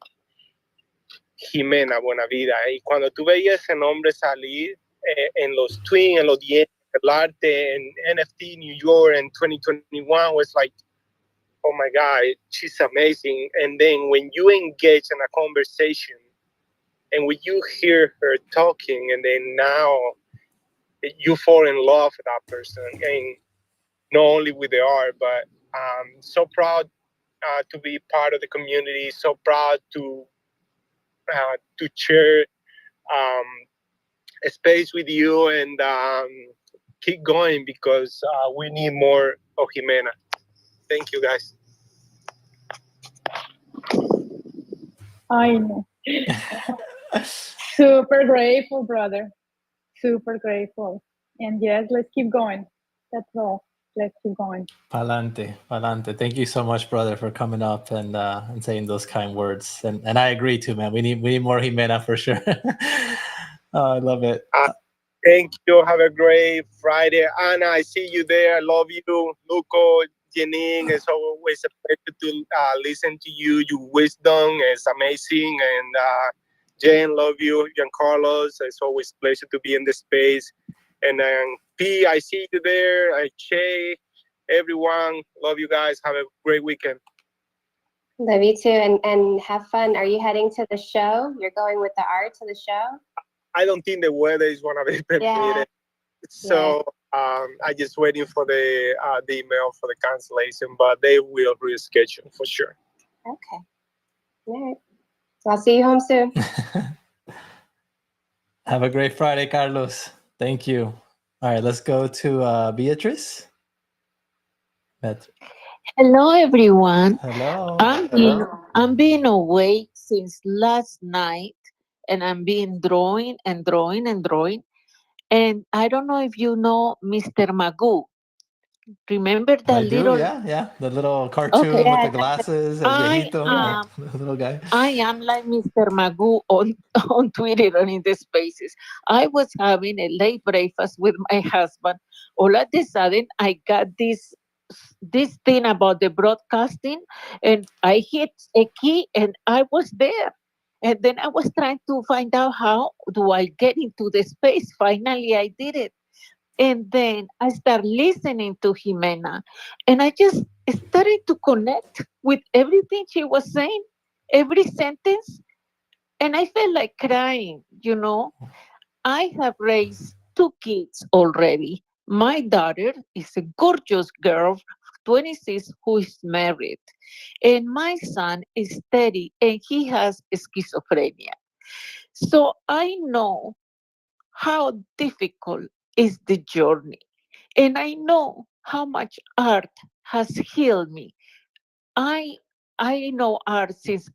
S6: Jimena Buena Vida. Y cuando tú veías ese nombre salir en los tweets, en los DMs, el arte, en NFT New York en 2021, was like, oh my God, she's amazing. And then when you engage in a conversation and when you hear her talking, and then now you fall in love with that person, and not only with the art, but so proud to be part of the community, so proud to share a space with you, and keep going because we need more of Jimena. Thank you, guys.
S3: I know. Super grateful, brother. Super grateful. And yes, let's keep going. That's all. Let's keep going.
S1: Palante, palante. Thank you so much, brother, for coming up and saying those kind words. And I agree too, man. We need more Jimena for sure. Oh, I love it.
S6: Thank you. Have a great Friday. Anna, I see you there. I love you. Luco, Janine, it's always a pleasure to listen to you. Your wisdom is amazing. And Jen, love you. Giancarlos, it's always a pleasure to be in the space. And then P, I see you there. Che, everyone, love you guys. Have a great weekend.
S2: Love you too, and have fun. Are you heading to the show? You're going with the art to the show?
S6: I don't think the weather is going to be permitted. So I just waiting for the email for the cancellation, but they will reschedule for sure.
S2: Okay. All right. So I'll see you home soon.
S1: Have a great Friday, Carlos. Thank you. All right, let's go to Beatrice.
S7: Hello, everyone.
S1: Hello.
S7: I'm being awake since last night, and I'm being drawing and drawing and drawing. And I don't know if you know Mr. Magoo. Remember that
S1: I
S7: little?
S1: do, yeah. The little cartoon
S7: Okay.
S1: with the glasses, el
S7: I
S1: viejito,
S7: am.
S1: the little guy.
S7: I am like Mr. Magoo on Twitter and in the spaces. I was having a late breakfast with my husband. All of a sudden, I got this thing about the broadcasting, and I hit a key, and I was there. And then I was trying to find out how do I get into the space. Finally, I did it. And then I started listening to Jimena, and I just started to connect with everything she was saying, every sentence, and I felt like crying. I have raised two kids already. My daughter is a gorgeous girl, 26, who is married. And my son is 30 and he has schizophrenia. So I know how difficult is the journey. And I know how much art has healed me. I I know art since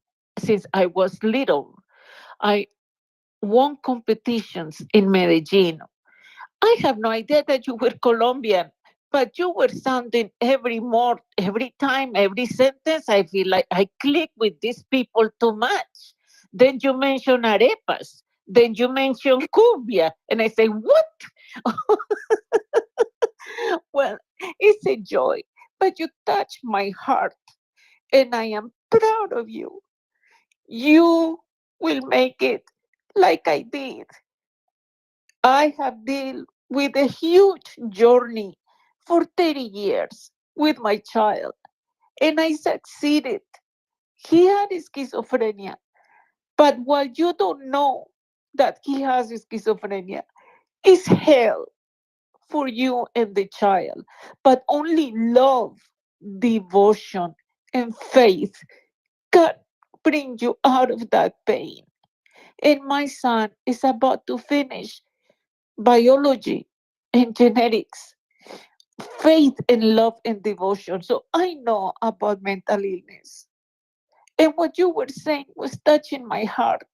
S7: I was little. I won competitions in Medellin. I have no idea that you were Colombian, but you were sounding every time, every sentence. I feel like I click with these people too much. Then you mention arepas. Then you mention cumbia. And I say, what? Well, it's a joy, but you touch my heart, and I am proud of you. You will make it like I did. I have dealt with a huge journey for 30 years with my child, and I succeeded. He had schizophrenia, but what you don't know that he has schizophrenia is hell for you and the child. But only love, devotion, and faith can bring you out of that pain. And my son is about to finish biology and genetics, faith and love and devotion. So I know about mental illness. And what you were saying was touching my heart.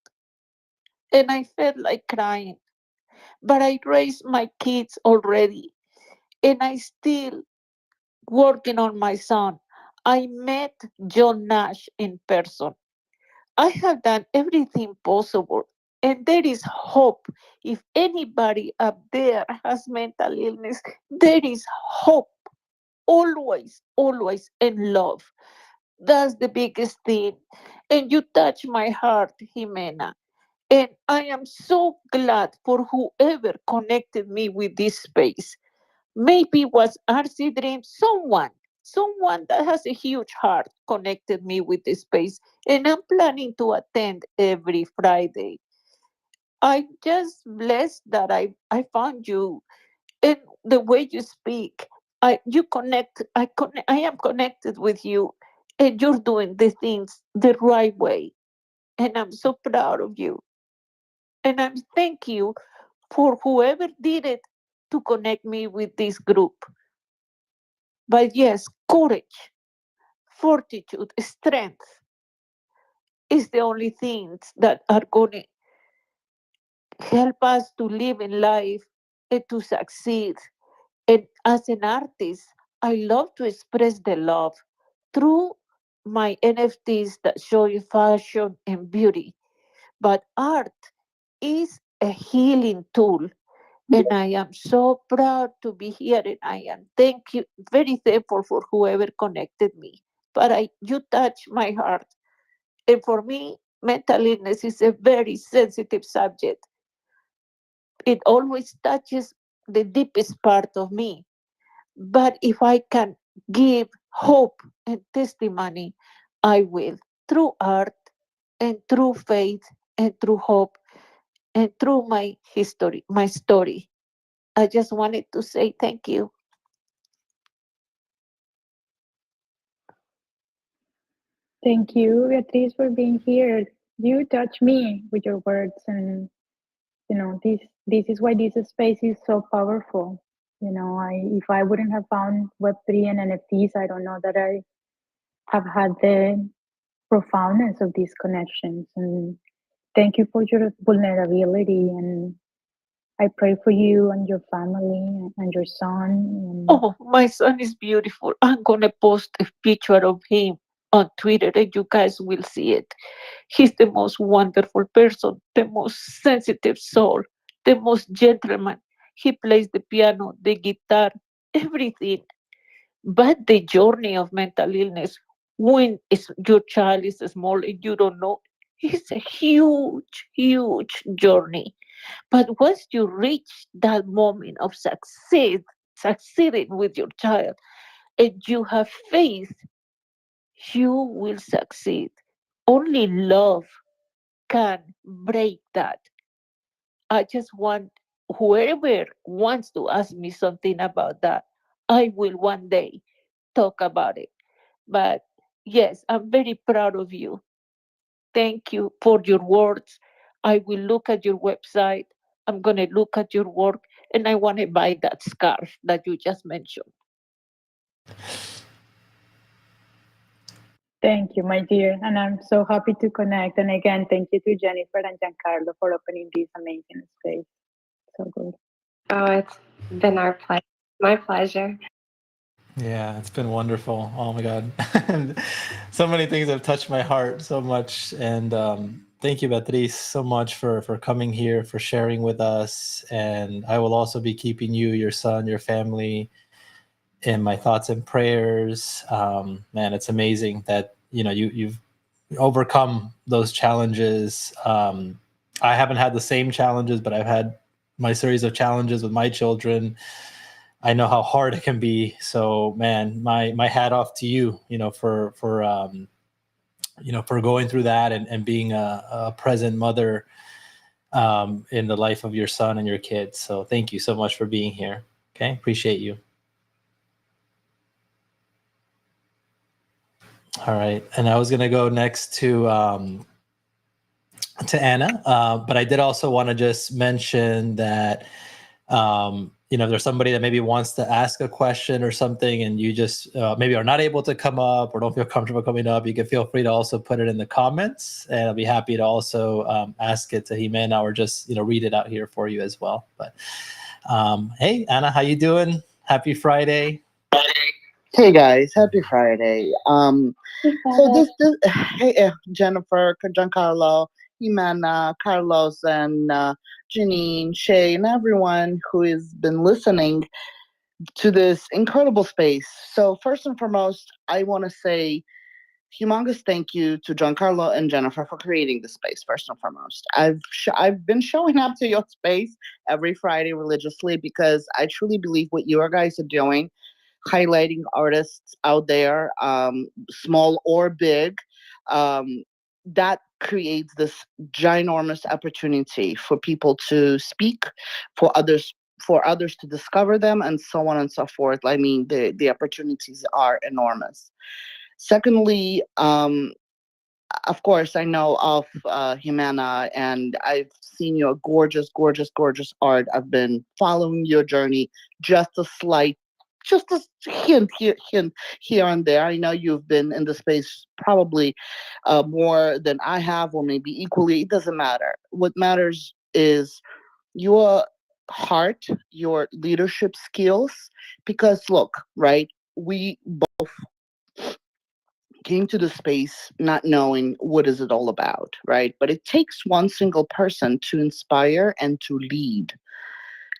S7: And I felt like crying. But I raised my kids already. And I still working on my son. I met John Nash in person. I have done everything possible. And there is hope. If anybody up there has mental illness, there is hope. Always, always, and love. That's the biggest thing. And you touch my heart, Jimena. And I am so glad for whoever connected me with this space. Maybe it was RC Dream, someone that has a huge heart connected me with this space. And I'm planning to attend every Friday. I'm just blessed that I found you and the way you speak. I am connected with you, and you're doing the things the right way. And I'm so proud of you. And I'm thank you for whoever did it to connect me with this group. But yes, courage. fortitude, strength is the only things that are going to help us to live in life and to succeed. And as an artist, I love to express the love through my NFTs that show you fashion and beauty. But art is a healing tool. And I am so proud to be here. And I am thank you, very thankful for whoever connected me. But you touch my heart. And for me, mental illness is a very sensitive subject. It always touches the deepest part of me. But if I can give hope and testimony, I will through art and through faith and through hope and through my history, my story. I just wanted to say thank you.
S3: Thank you, Beatriz, for being here. You touch me with your words, and this is why this space is so powerful. I if I wouldn't have found Web3 and NFTs, I don't know that I have had the profoundness of these connections. And thank you for your vulnerability. And I pray for you and your family and your son. And
S7: Oh, my son is beautiful. I'm going to post a picture of him on Twitter and you guys will see it. He's the most wonderful person, the most sensitive soul, the most gentleman. He plays the piano, the guitar, everything. But the journey of mental illness, when your child is small and you don't know, it's a huge, huge journey. But once you reach that moment of succeeding with your child, and you have faith, you will succeed. Only love can break that. I just want whoever wants to ask me something about that, I will one day talk about it. But yes, I'm very proud of you. Thank you for your words. I will look at your website. I'm going to look at your work and I want to buy that scarf that you just mentioned.
S3: thank you, my dear. And I'm so happy to connect. And again, thank you to Jennifer and Giancarlo for opening this amazing space. So good.
S2: Oh, it's been our pleasure. My pleasure.
S1: Yeah, it's been wonderful. Oh my God. So many things have touched my heart so much. And thank you, Beatriz, so much for coming here, for sharing with us. And I will also be keeping you, your son, your family in my thoughts and prayers. Man, it's amazing that, you've overcome those challenges. I haven't had the same challenges, but I've had my series of challenges with my children. I know how hard it can be. So, man, my hat off to you, for going through that and being a present mother in the life of your son and your kids. So, thank you so much for being here. Okay, appreciate you. All right, and I was gonna go next to Anna, but I did also want to just mention that if there's somebody that maybe wants to ask a question or something, and you just maybe are not able to come up or don't feel comfortable coming up, you can feel free to also put it in the comments, and I'll be happy to also ask it to Jimena or just read it out here for you as well. But hey, Anna, how you doing? Happy Friday.
S8: Hey guys, happy Friday. So this hey Jennifer, Giancarlo, Jimena, Carlos, and Janine, Shay, and everyone who has been listening to this incredible space. So first and foremost, I want to say humongous thank you to Giancarlo and Jennifer for creating this space. First and foremost, I've been showing up to your space every Friday religiously because I truly believe what you guys are doing, highlighting artists out there, small or big, that creates this ginormous opportunity for people to speak, for others to discover them, and so on and so forth. I mean, the opportunities are enormous. Secondly, of course, I know of Jimena, and I've seen your gorgeous, gorgeous, gorgeous art. I've been following your journey just a slight just a hint here and there. I know you've been in the space probably more than I have, or maybe equally. It doesn't matter. What matters is your heart, your leadership skills. Because look, right? We came to the space not knowing what is it all about, right? But it takes one single person to inspire and to lead,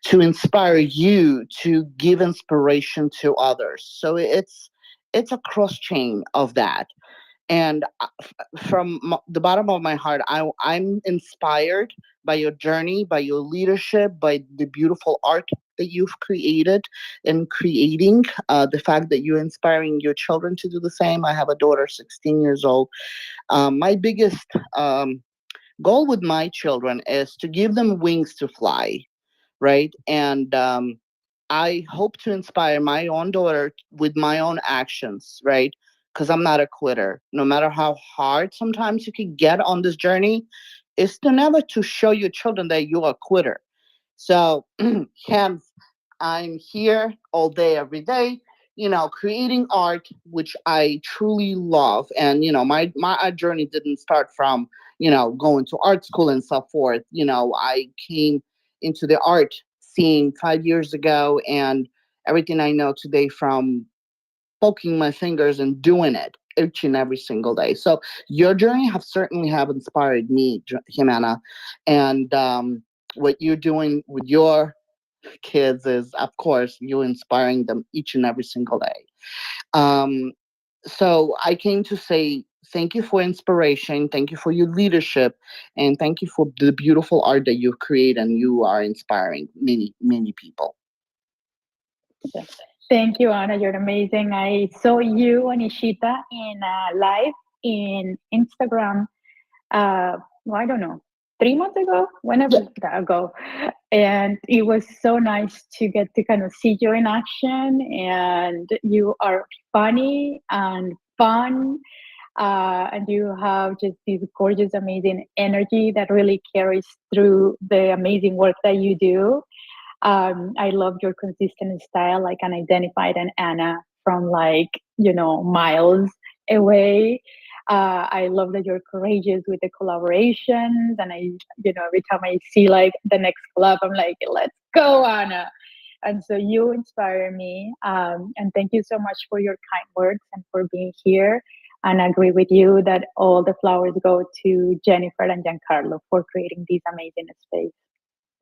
S8: to inspire you, to give inspiration to others. So it's a cross chain of that. And from the bottom of my heart, I'm inspired by your journey, by your leadership, by the beautiful art that you've created and creating. The fact that you're inspiring your children to do the same. I have a daughter, 16 years old. My biggest goal with my children is to give them wings to fly, right? And I hope to inspire my own daughter with my own actions, right? Because I'm not a quitter. No matter how hard sometimes you can get on this journey, is to never to show your children that you're a quitter. So hence, I'm here all day, every day, creating art, which I truly love. And, my art journey didn't start from, going to art school and so forth. I came into the art scene 5 years ago, and everything I know today from poking my fingers and doing it each and every single day. So your journey have inspired me, Jimena. And what you're doing with your kids is, of course, you inspiring them each and every single day. Um, so I came to say thank you for inspiration, thank you for your leadership, and thank you for the beautiful art that you create, and you are inspiring many, many people.
S3: Thank you, Anna. You're amazing. I saw you and Ishita in live in Instagram. I don't know, 3 months ago, whenever that ago, and it was so nice to get to kind of see you in action. And you are funny and fun, and you have just this gorgeous, amazing energy that really carries through the amazing work that you do. I love your consistent style. I can identify an Anna from miles away. I love that you're courageous with the collaborations, and every time I see like the next collab, I'm like, let's go, Anna. And so you inspire me. And thank you so much for your kind words and for being here. And I agree with you that all the flowers go to Jennifer and Giancarlo for creating this amazing space.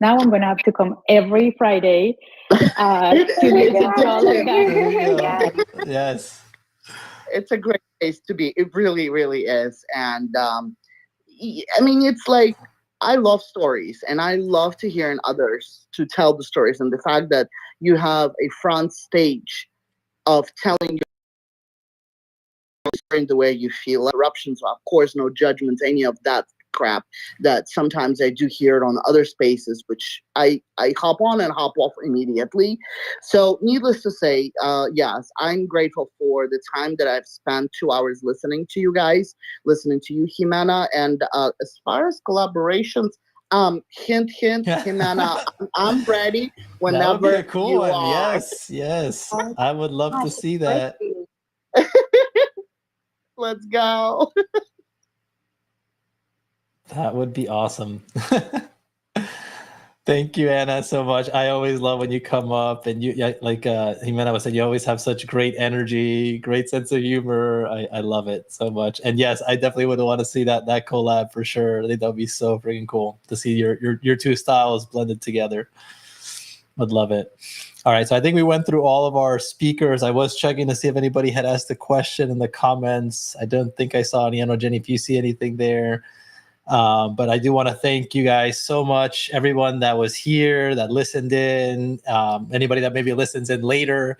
S3: Now I'm going to have to come every Friday to listen to all of that.
S1: Yes.
S8: It's a great place to be. It really, really is. And it's like, I love stories, and I love to hear in others to tell the stories. And the fact that you have a front stage of telling in the way you feel. Eruptions, of course, no judgments, any of that crap that sometimes I do hear it on other spaces, which I hop on and hop off immediately. So needless to say, yes, I'm grateful for the time that I've spent 2 hours listening to you guys, listening to you, Jimena. And as far as collaborations, hint, Jimena, I'm ready whenever
S1: that would be a cool
S8: you
S1: one.
S8: are.
S1: Yes. I would love to see that.
S8: Let's go.
S1: That would be awesome. Thank you, Anna, so much. I always love when you come up, and like Jimena was saying, you always have such great energy, great sense of humor. I love it so much. And yes, I definitely would want to see that collab for sure. I think that would be so freaking cool to see your two styles blended together. Would love it. All right, so I think we went through all of our speakers. I was checking to see if anybody had asked a question in the comments. I don't think I saw any. I don't know, Jenny, if you see anything there. But I do want to thank you guys so much, everyone that was here, that listened in, anybody that maybe listens in later.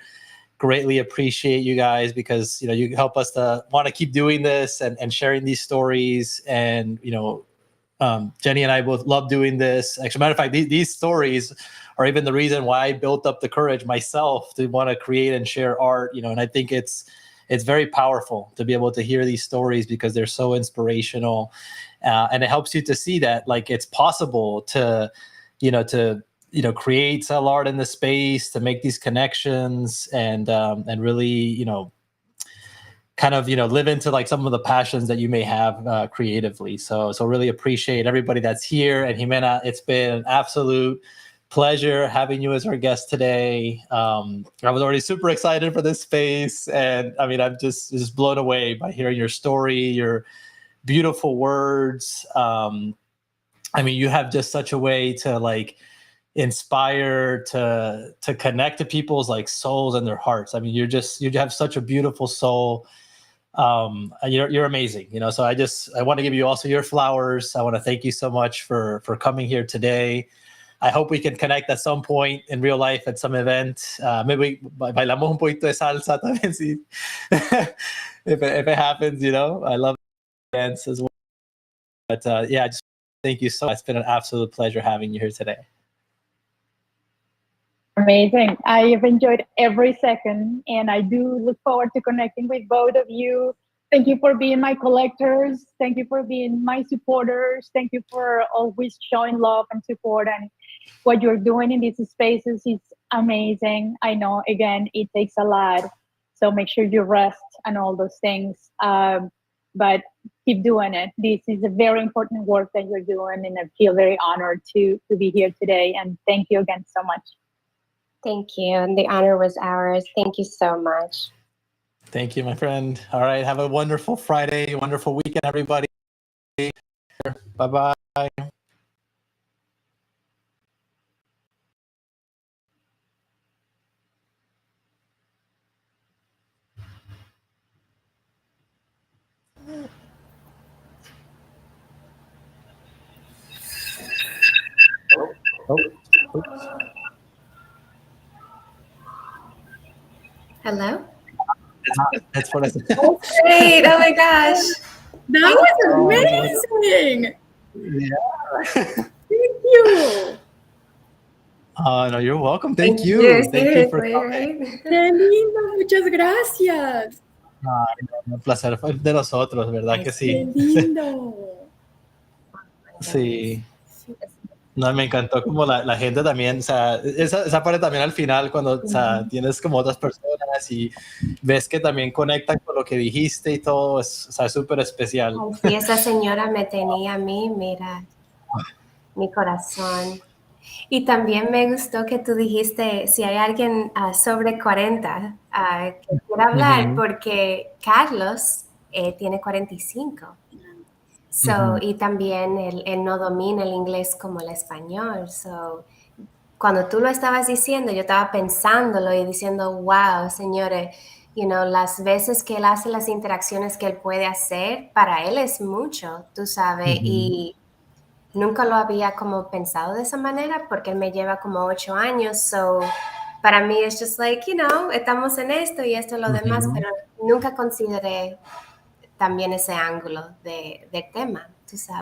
S1: Greatly appreciate you guys, because you help us to want to keep doing this and sharing these stories. And Jenny and I both love doing this. Actually, matter of fact, these stories are even the reason why I built up the courage myself to want to create and share art. And I think it's very powerful to be able to hear these stories, because they're so inspirational, and it helps you to see that like it's possible to create sell art in the space to make these connections and really kind of live into like some of the passions that you may have creatively. So really appreciate everybody that's here. And Jimena, it's been an absolute pleasure having you as our guest today. I was already super excited for this space, and I mean, I'm just blown away by hearing your story, your beautiful words. I mean, you have just such a way to like inspire, to connect to people's like souls and their hearts. I mean, you have such a beautiful soul. You're amazing, so I want to give you also your flowers. I want to thank you so much for coming here today. I hope we can connect at some point in real life at some event. Maybe bailamos un poquito de salsa también, si, if it happens, I love dance as well. But yeah, just thank you so much. It's been an absolute pleasure having you here today.
S3: Amazing. I have enjoyed every second, and I do look forward to connecting with both of you. Thank you for being my collectors. Thank you for being my supporters. Thank you for always showing love and support, and what you're doing in these spaces is amazing. I know, again, it takes a lot, so make sure you rest and all those things. But keep doing it. This is a very important work that you're doing, and I feel very honored to be here today. And thank you again so much.
S2: Thank you. And the honor was ours. Thank you so much.
S1: Thank you, my friend. All right. Have a wonderful Friday, wonderful weekend, everybody. Bye-bye.
S2: Hello?
S1: That's what I said.
S9: Great. Oh my gosh. That was amazing.
S1: Yeah.
S9: Thank you.
S1: No, you're welcome. Thank you. Thank you for coming.
S9: Qué lindo. Muchas gracias.
S1: Un placer fue de nosotros, ¿verdad?
S9: Ay,
S1: Que
S9: qué
S1: sí.
S9: lindo.
S1: Sí. No, me encantó como la gente también, o sea, esa parte también al final, cuando, o sea, tienes como otras personas y ves que también conectan con lo que dijiste y todo, o sea, es súper especial.
S2: Sí, esa señora me tenía a mí, mira, mi corazón. Y también me gustó que tú dijiste, si hay alguien sobre 40 que quiera hablar, porque Carlos tiene 45. Y también él no domina el inglés como el español. Cuando tú lo estabas diciendo, yo estaba pensándolo y diciendo, wow, señores, las veces que él hace las interacciones que él puede hacer, para él es mucho, tú sabes, y nunca lo había como pensado de esa manera porque él me lleva como 8 años, para mí es just like, estamos en esto y esto y lo demás, pero nunca consideré también ese ángulo del tema, tú sabes.